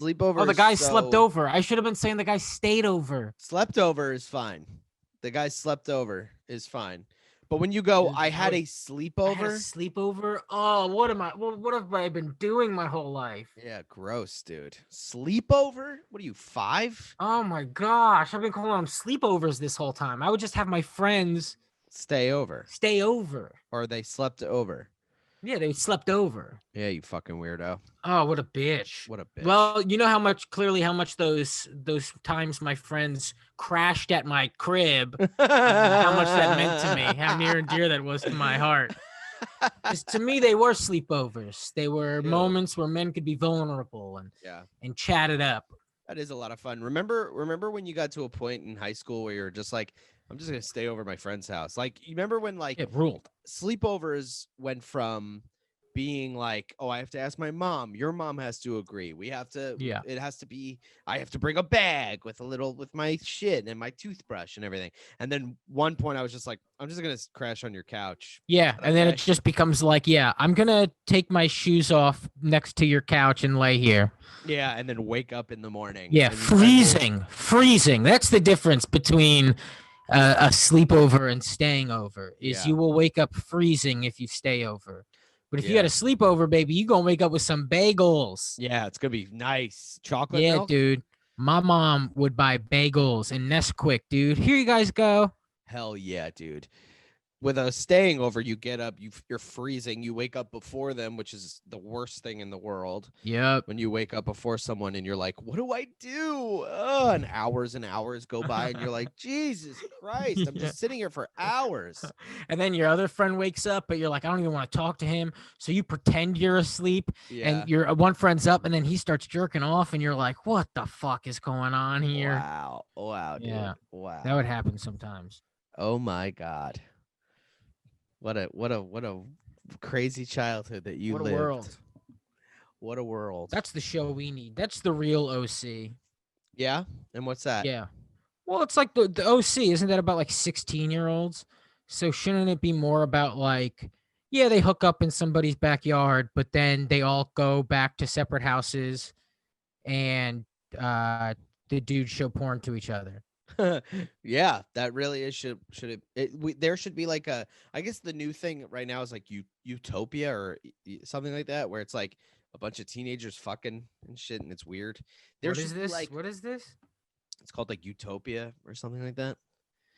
Sleepover.
Oh, the guy slept over. I should have been saying the guy stayed over.
Slept over is fine. The guy slept over is fine. But when you go,
Dude,
I had a
I had a
sleepover.
sleepover. Oh, what am I? What have I been doing my whole life?
Yeah, gross, dude. Sleepover? What are you, 5?
Oh my gosh, I've been calling them sleepovers this whole time. I would just have my friends
Stay over.
stay over.
Or they slept over.
Yeah, they slept over.
Yeah, you fucking weirdo.
Oh, what a bitch.
What a bitch.
Well, you know how much those times my friends crashed at my crib, how much that meant to me, how near and dear that was to my heart. 'Cause to me, they were sleepovers. They were
Ew.
moments where men could be vulnerable and chat it up.
That is a lot of fun. Remember when you got to a point in high school where you're just like, I'm just gonna stay over at my friend's house. Like, you remember when like
It ruled.
sleepovers went from being like, oh, I have to ask my mom, your mom has to agree. We have to,
Yeah.
it has to be, I have to bring a bag with my shit and my toothbrush and everything. And then one point I was just like, I'm just gonna crash on your couch.
Yeah, and then it
Okay.
just becomes like, yeah, I'm gonna take my shoes off next to your couch and lay here.
Yeah, and then wake up in the morning.
Yeah,
and
freezing. That's the difference between a sleepover and staying over. Is
Yeah.
you will wake up freezing if you stay over, but if you
Yeah.
had a sleepover, baby, you gonna wake up with some bagels.
Yeah, it's gonna be nice. Chocolate
Yeah,
milk?
dude. My mom would buy bagels and Nesquik, dude. Here you guys go.
Hell yeah, dude. With a staying over, you get up, you're freezing, you wake up before them, which is the worst thing in the world.
Yep.
When you wake up before someone and you're like, what do I do? Oh, and hours go by and you're like, Jesus Christ, I'm
Yeah.
just sitting here for hours.
And then your other friend wakes up, but you're like, I don't even want to talk to him. So you pretend you're asleep,
Yeah.
and your one friend's up, and then he starts jerking off, and you're like, what the fuck is going on here?
Wow, dude.
Yeah.
Wow.
That would happen sometimes.
Oh my God. What a crazy childhood that you
What a
lived.
world.
What a world.
That's the show we need. That's the real OC.
Yeah. And what's that?
Yeah. Well, it's like the OC. Isn't that about like 16-year-olds? So shouldn't it be more about like, yeah, they hook up in somebody's backyard, but then they all go back to separate houses and the dudes show porn to each other.
Yeah, that really is there should be like I guess the new thing right now is like Utopia or something like that, where it's like a bunch of teenagers fucking and shit, and it's weird.
What is this? What is this?
It's called like Utopia or something like that.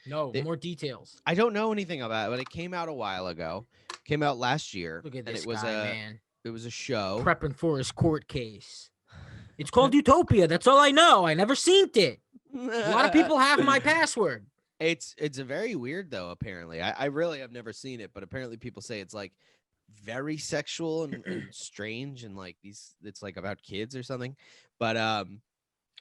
No, more details.
I don't know anything about it, but it came out a while ago. Came out last year.
Look at
and
this
it was
guy, man.
It was a show.
Prepping for his court case. It's called Utopia. That's all I know. I never seen it. A lot of people have my password.
It's a very weird though. Apparently, I really have never seen it, but apparently people say it's like very sexual and strange, and like it's like about kids or something. But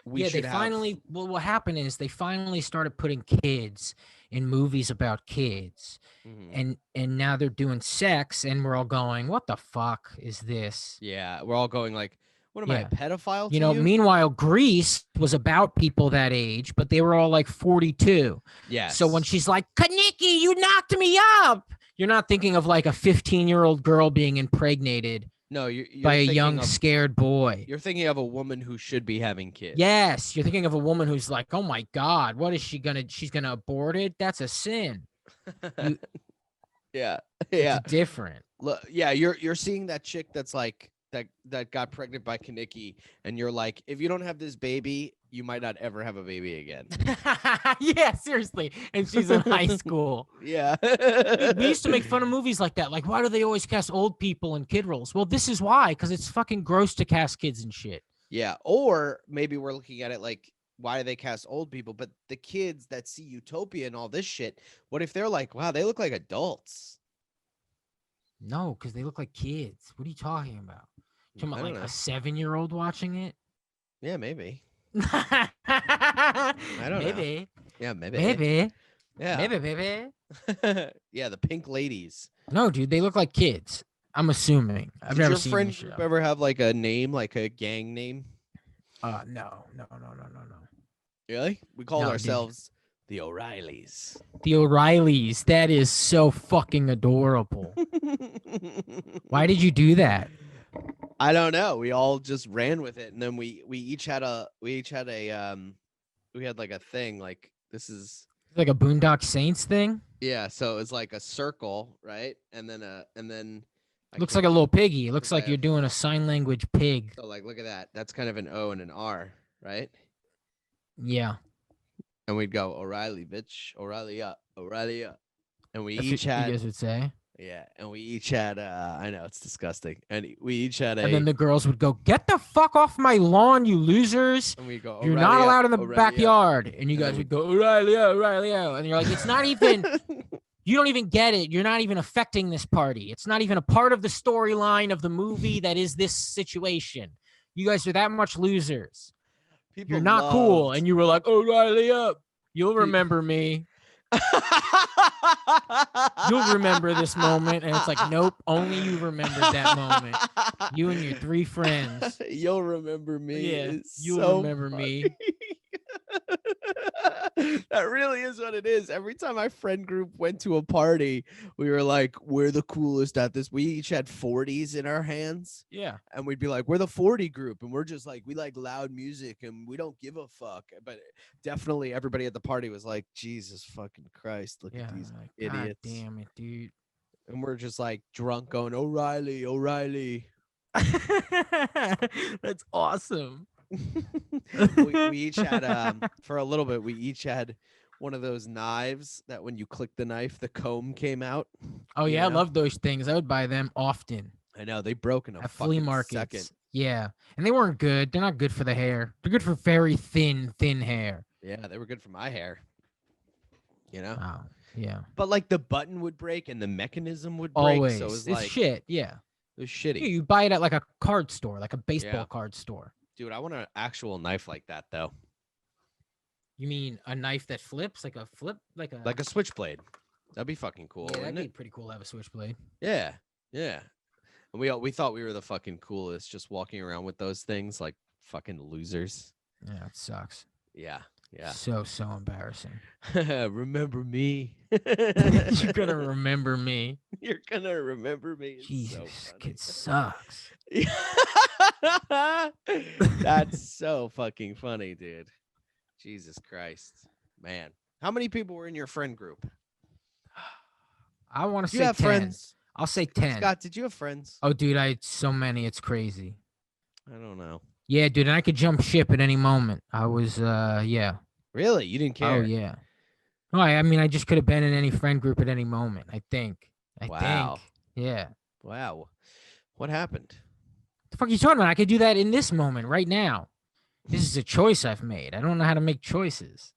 what happened is they finally started putting kids in movies about kids,
Mhm.
and now they're doing sex, and we're all going, what the fuck is this?
Yeah, we're all going like, what am I, a
Yeah.
pedophile?
You
to
know,
you?
meanwhile, Grease was about people that age, but they were all like 42.
Yes.
So when she's like, Kaniki, you knocked me up, you're not thinking of like a 15-year-old girl being impregnated
no, you're
by a
thinking
young,
of,
scared boy.
you're thinking of a woman who should be having kids.
Yes, you're thinking of a woman who's like, oh my God, what is she gonna? She's gonna abort it? That's a sin.
Yeah. Yeah.
It's different.
Look, yeah, you're seeing that chick that's like that got pregnant by Kaneki, and you're like, if you don't have this baby, you might not ever have a baby again.
Yeah, seriously. And she's in high school.
Yeah.
Dude, we used to make fun of movies like that. Like, why do they always cast old people in kid roles? Well, this is why, because it's fucking gross to cast kids and shit.
Yeah, or maybe we're looking at it like, why do they cast old people? But the kids that see Utopia and all this shit, what if they're like, wow, they look like adults?
No, because they look like kids. What are you talking about? Talking
I
about
don't
like
know.
a 7-year-old watching it?
Yeah, maybe.
I
don't know.
maybe.
Yeah, maybe.
Maybe.
Yeah.
Maybe, baby.
Yeah, the pink ladies.
No, dude, they look like kids. I'm assuming. I've
Did
never
your
seen
friend
the show.
group ever have like a name, like a gang name?
No.
Really? We called
No, dude.
ourselves the O'Reillys.
The O'Reillys. That is so fucking adorable. Why did you do that?
I don't know. We all just ran with it, and then we had like a thing. Like, this is
Like a Boondock Saints thing?
Yeah, so it's like a circle, right? And then I
Looks
can't
like a
do
little
it
piggy. It looks
'cause I
like you're
have
doing a sign language pig.
so like look at that. That's kind of an O and an R, right?
Yeah.
And we'd go O'Reilly, bitch, O'Reilly up, O'Reilly up. And we
That's
each
what you
had
guys would say.
yeah, and we each had I know it's disgusting. And we each had
And then
a
the girls would go, "Get the fuck off my lawn, you losers.
and we go
You're not
O'Reilly up,
allowed in the
O'Reilly up.
backyard." And you
And then
guys
we-
would go, "O'Reilly, O'Reilly." And you're like, it's not even, you don't even get it. You're not even affecting this party. It's not even a part of the storyline of the movie that is this situation. You guys are that much losers.
People
You're not cool.
loved-
And you were like, "O'Reilly up. You'll
Pe-
remember me. You'll remember this moment." And it's like, nope, only you remembered that moment. You and your 3 friends.
You'll remember me.
Yeah,
is
you'll
so
remember me.
funny. That really is what it is. Every time my friend group went to a party, we were like, we're the coolest at this. We each had 40s in our hands,
Yeah.
and we'd be like, we're the 40 group, and we're just like, we like loud music and we don't give a fuck. But definitely everybody at the party was like, Jesus fucking Christ, look
Yeah.
at these
Like,
idiots.
God damn it, dude.
And we're just like drunk going, O'Reilly, O'Reilly.
That's awesome.
we each had for a little bit we each had one of those knives that when you click the knife the comb came out.
Oh
you
yeah, I
know?
love those things. I would buy them often
I know they broke in a
at flea
fucking
markets.
second.
Yeah, and they weren't good. They're not good for the hair. They're good for very thin hair.
Yeah, they were good for my hair, you know.
Oh yeah,
But like the button would break and the mechanism would break,
always.
so it was
It's
like
shit. Yeah,
it was shitty.
you buy it at like a card store, like a baseball
Yeah.
card store.
Dude, I want an actual knife like that though,
You mean a knife that flips, like a
like a switchblade. That'd be fucking cool,
Yeah, that'd
wouldn't
be
it?
pretty cool to have a switchblade.
Yeah, yeah. And we thought we were the fucking coolest, just walking around with those things like fucking losers.
Yeah, it sucks.
Yeah, yeah.
So embarrassing.
Remember me?
You're gonna remember me.
You're gonna remember me. It's
Jesus,
so funny.
kid sucks.
That's so fucking funny, dude. Jesus Christ, man. How many people were in your friend group?
I want to
Do
say
you have
10.
friends?
I'll say 10.
Scott, did you have friends?
Oh, dude, I had so many. It's crazy.
I don't know.
Yeah, dude, and I could jump ship at any moment. I was, yeah.
Really? You didn't care?
Oh, yeah. No, I mean, I just could have been in any friend group at any moment. I think.
Wow.
Yeah.
Wow. What happened?
The fuck are you talking about? I could do that in this moment, right now. This is a choice I've made. I don't know how to make choices.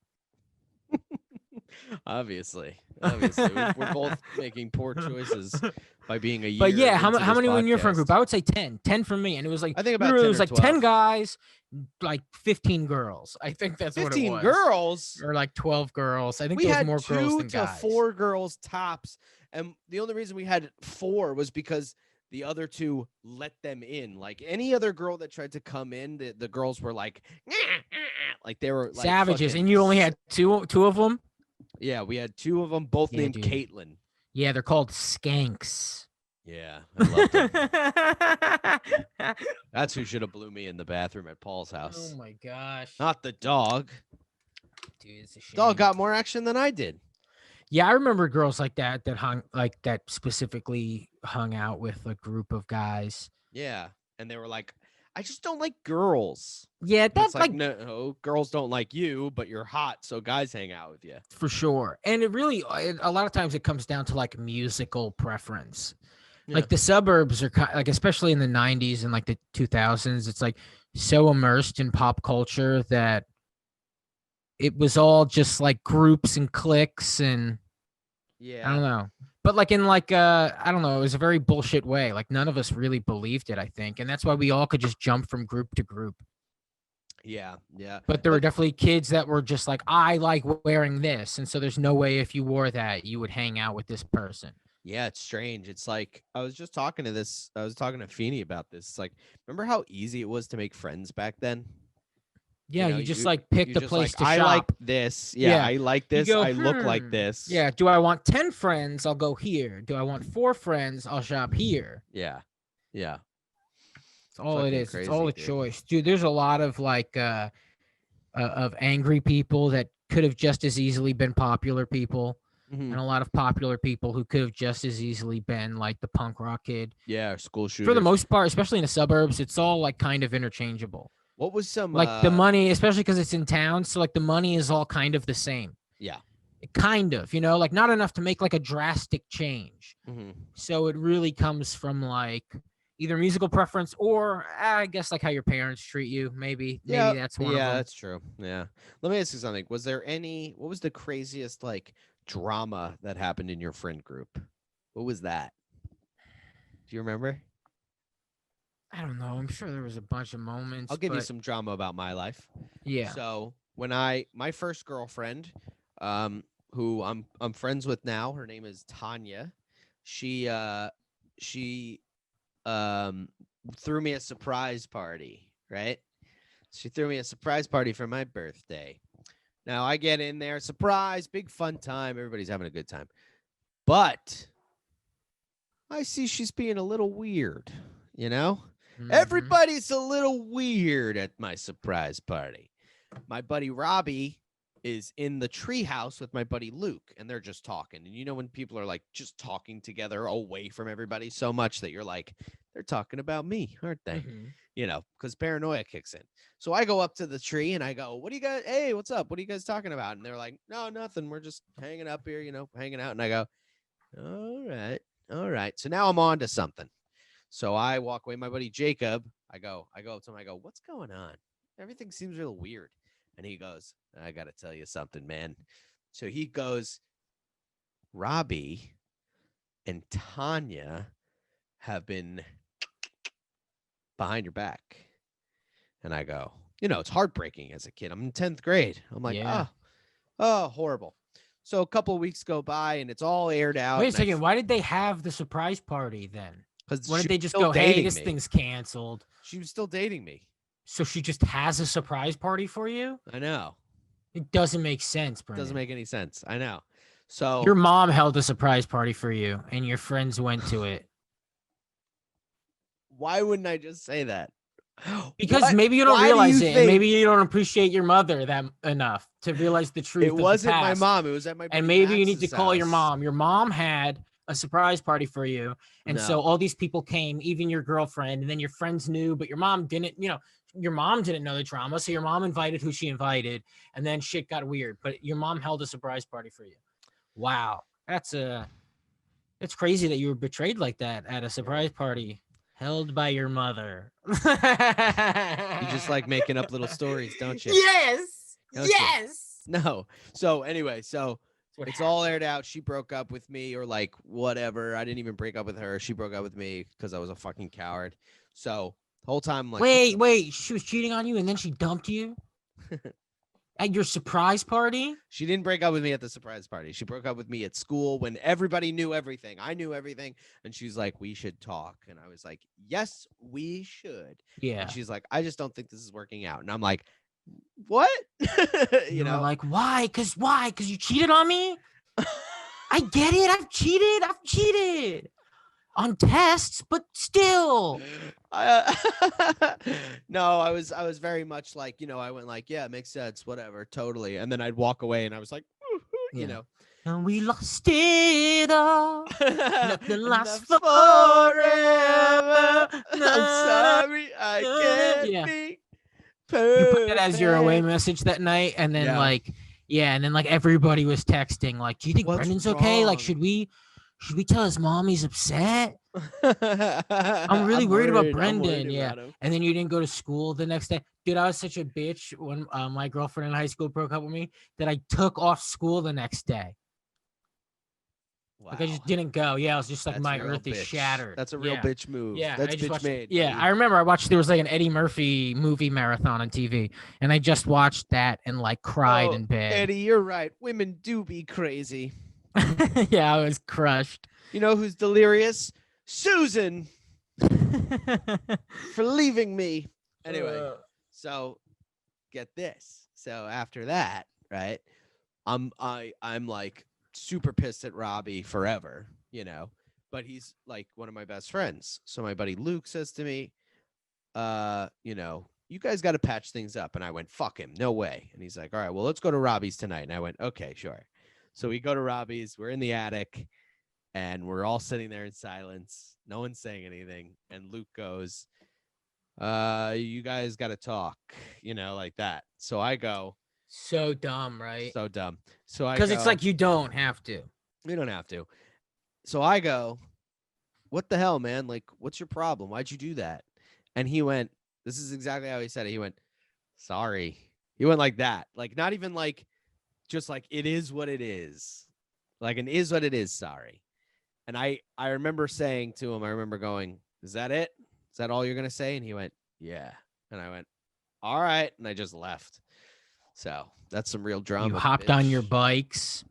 Obviously. We're both making poor choices by being a year.
But yeah, how
into
many
this
were in your friend
podcast.
group? I would say 10. 10 for me. And it was like,
I think about
literally,
10
it was
or
like 10
12.
guys, like 15 girls. I think that's what it
15
was.
girls.
Or like 12 girls. I think
We
there was
had
more girls
2
than
to
guys.
4 girls tops, and the only reason we had 4 was because the other 2 let them in. Like any other girl that tried to come in, the girls were like they were like
Savages.
fucking
And you only had two of them?
Yeah, we had 2 of them, both
Yeah,
named
dude.
Caitlin.
Yeah, they're called skanks.
Yeah, I loved them. That's who should have blew me in the bathroom at Paul's house.
Oh my gosh.
Not the dog.
Dude, it's a shame.
Dog got more action than I did.
Yeah, I remember girls like that that specifically hung out with a group of guys.
Yeah, and they were like, I just don't like girls.
Yeah,
And
that's
it's like,
like
no, girls don't like you, but you're hot, so guys hang out with you.
for sure. And it really a lot of times it comes down to like musical preference.
Yeah.
Like the suburbs are like, especially in the 90s and like the 2000s, it's like so immersed in pop culture that it was all just like groups and cliques and
Yeah.
I don't know. But like in like I don't know, it was a very bullshit way. Like none of us really believed it, I think. And that's why we all could just jump from group to group.
Yeah. Yeah.
But there were definitely kids that were just like, I like wearing this. And so there's no way if you wore that, you would hang out with this person.
Yeah, it's strange. It's like I was talking to Feeney about this. It's like, remember how easy it was to make friends back then?
Yeah,
know,
you just
you-
like pick
You
the
just
place
like,
to
I
shop.
like this. Yeah,
Yeah.
I like this.
go,
I look like this.
Yeah. Do I want 10 friends? I'll go here. Do I want 4 friends? I'll shop here.
Yeah. Yeah.
It's all it
Fucking
is. It's all a
crazy, dude.
choice. Dude, there's a lot of like of angry people that could have just as easily been popular people.
Mhm.
and a lot of popular people who could have just as easily been like the punk rock kid.
Yeah, school
For the
shooters.
most part, especially in the suburbs, it's all like kind of interchangeable.
What was some
Like the money, especially because it's in town, so like the money is all kind of the same.
Yeah.
Kind of, like not enough to make like a drastic change.
Mhm.
So it really comes from like either musical preference or I guess like how your parents treat you. Maybe that's one of them.
That's true. Yeah. Let me ask you something. What was the craziest like drama that happened in your friend group? What was that? Do you remember?
I don't know. I'm sure there was a bunch of moments.
I'll give you
but
some drama about my life.
Yeah.
So when my first girlfriend, who I'm friends with now, her name is Tanya. She threw me a surprise party, right? She threw me a surprise party for my birthday. Now I get in there, surprise, big fun time. Everybody's having a good time. But I see she's being a little weird,
Mhm.
Everybody's a little weird at my surprise party. My buddy Robbie is in the treehouse with my buddy Luke, and they're just talking. And when people are like just talking together away from everybody so much that you're like, they're talking about me, aren't they?
Mhm.
Because paranoia kicks in. So I go up to the tree and I go, what do you guys, hey, what's up? What are you guys talking about? And they're like, no, nothing. We're just hanging up here, hanging out. And I go, all right. So now I'm on to something. So I walk away. My buddy Jacob, I go up to him. I go, what's going on? Everything seems real weird. And he goes, I got to tell you something, man. So he goes, Robbie and Tanya have been behind your back. And I go, it's heartbreaking as a kid. I'm in 10th grade. I'm like,
Yeah.
oh, horrible. So a couple of weeks go by and it's all aired out.
Wait a second. Why did they have the surprise party then?
Because
Why did they just go, hey, this thing's canceled?
She was still dating me.
So she just has a surprise party for you?
I know.
It doesn't make sense, Brennan.
Doesn't make any sense. I know. So
your mom held a surprise party for you and your friends went to it.
Why wouldn't I just say that?
Because maybe you don't realize it. And maybe you don't appreciate your mother that enough to realize the truth.
It wasn't my mom. It was at my buddy
And maybe
Max's
you need to call your
house.
mom. Your mom had a surprise party for you. And so all these people came, even your girlfriend, and then your friends knew, but your mom didn't, your mom didn't know the drama. So your mom invited who she invited, and then shit got weird. But your mom held a surprise party for you. Wow. It's crazy that you were betrayed like that at a surprise party held by your mother.
You just like making up little stories, don't you?
Yes.
Don't
yes.
You? No. So anyway, it's all aired out. She broke up with me or like whatever. I didn't even break up with her. She broke up with me because I was a fucking coward. So the whole time, like,
wait, she was cheating on you and then she dumped you at your surprise party?
She didn't break up with me at the surprise party. She broke up with me at school when everybody knew everything. I knew everything. And she's like, we should talk. And I was like, yes, we should.
Yeah.
And she's like, I just don't think this is working out. And I'm like, what?
you know, like, why? Because you cheated on me? I get it. I've cheated on tests, but still.
No, I was very much like, I went like, yeah, it makes sense, whatever, totally. And then I'd walk away and I was like,
and we lost it all. Nothing lasts forever.
I'm sorry, I can't be perfect.
You put that as your away message that night, and then and then everybody was texting like, do you think Brendan's okay? Like, should we tell his mom he's upset? I'm really worried about Brendan. And then you didn't go to school the next day. Dude, I was such a bitch when my girlfriend in high school broke up with me that I took off school the next day.
Wow.
Like I just didn't go. Yeah, I was just like,
That's
my earth is
bitch.
shattered.
That's a real bitch move.
Yeah,
that's bitch made.
Yeah, I remember I watched, there was like an Eddie Murphy movie marathon on TV, and I just watched that and like cried in bed.
Eddie, you're right. Women do be crazy.
Yeah, I was crushed.
You know who's delirious? Susan for leaving me. Anyway, so get this. So after that, right? I'm like super pissed at Robbie forever, but he's like one of my best friends. So my buddy Luke says to me, you guys got to patch things up. And I went, fuck him. No way. And he's like, all right, well, let's go to Robbie's tonight. And I went, okay, sure. So we go to Robbie's. We're in the attic, and we're all sitting there in silence. No one's saying anything. And Luke goes, you guys got to talk, like that. So I go,
So dumb, right?
so dumb. So I
Because
go,
it's like you don't have to.
we don't have to. So I go, what the hell, man? Like, what's your problem? Why'd you do that? And he went, this is exactly how he said it. He went, sorry. He went like that. Like, not even like, just like, it is what it is. Like, an is what it is, sorry. And I remember saying to him, I remember going, is that it? Is that all you're going to say? And he went, yeah. And I went, all right. And I just left. So that's some real drama.
You hopped on your bikes.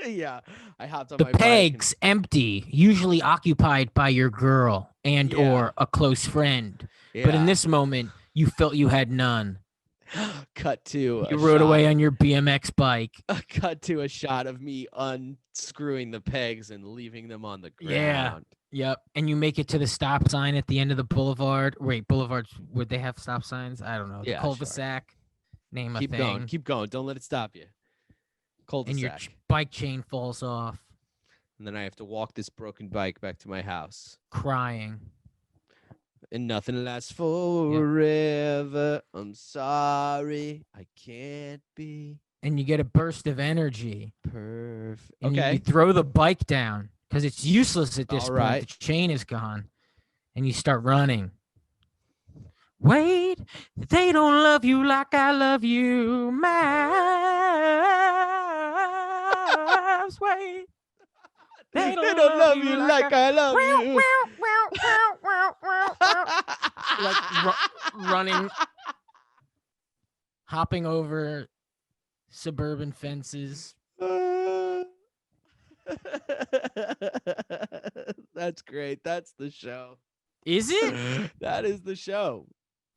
Yeah, I hopped on
The
my bike.
pegs empty, usually occupied by your girl and
Yeah.
or a close friend.
Yeah.
But in this moment, you felt you had none.
Cut to
You rode away on your BMX bike.
Cut to a shot of me unscrewing the pegs and leaving them on the ground.
Yeah. Yep. And you make it to the stop sign at the end of the boulevard. Wait, boulevards, would they have stop signs? I don't know. The
Yeah,
cul-de-sac. Name a
Keep
thing.
going. Keep going. Don't let it stop you.
And your
Cul-de-sac.
bike chain falls off,
And then I have to walk this broken bike back to my house.
crying.
And nothing lasts forever. I'm sorry. I can't be
And you get a burst of energy.
perfect.
And
Okay.
you throw the bike down because it's useless at this
All
point.
right.
The chain is gone. And you start running. Wait, they don't love you like I love you, Miles. Wait.
They don't love you like I love you.
Like running, hopping over suburban fences.
That's great. That's the show.
Is it?
That is the show.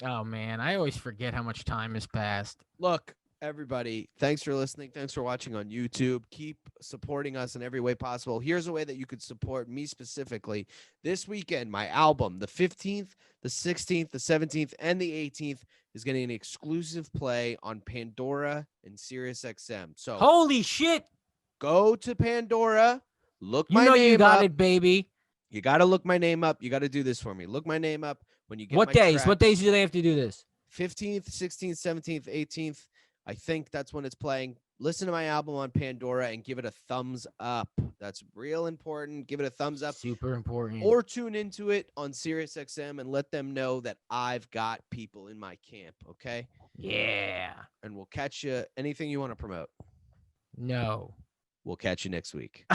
Oh man, I always forget how much time has passed.
Look, everybody, thanks for listening. Thanks for watching on YouTube. Keep supporting us in every way possible. Here's a way that you could support me specifically. This weekend, my album, the 15th, the 16th, the 17th, and the 18th is getting an exclusive play on Pandora and SiriusXM. So
Holy shit!
go to Pandora, look
You
my
know
name
you got
up.
it, baby.
You got to look my name up. You got to do this for me. Look my name up when you get
What
my
days?
tracks.
What days do they have to do this?
15th, 16th, 17th, 18th. I think that's when it's playing. Listen to my album on Pandora and give it a thumbs up. That's real important. Give it a thumbs up.
Super important.
Or tune into it on SiriusXM and let them know that I've got people in my camp, okay?
Yeah.
And we'll catch you. Anything you want to promote?
No.
We'll catch you next week.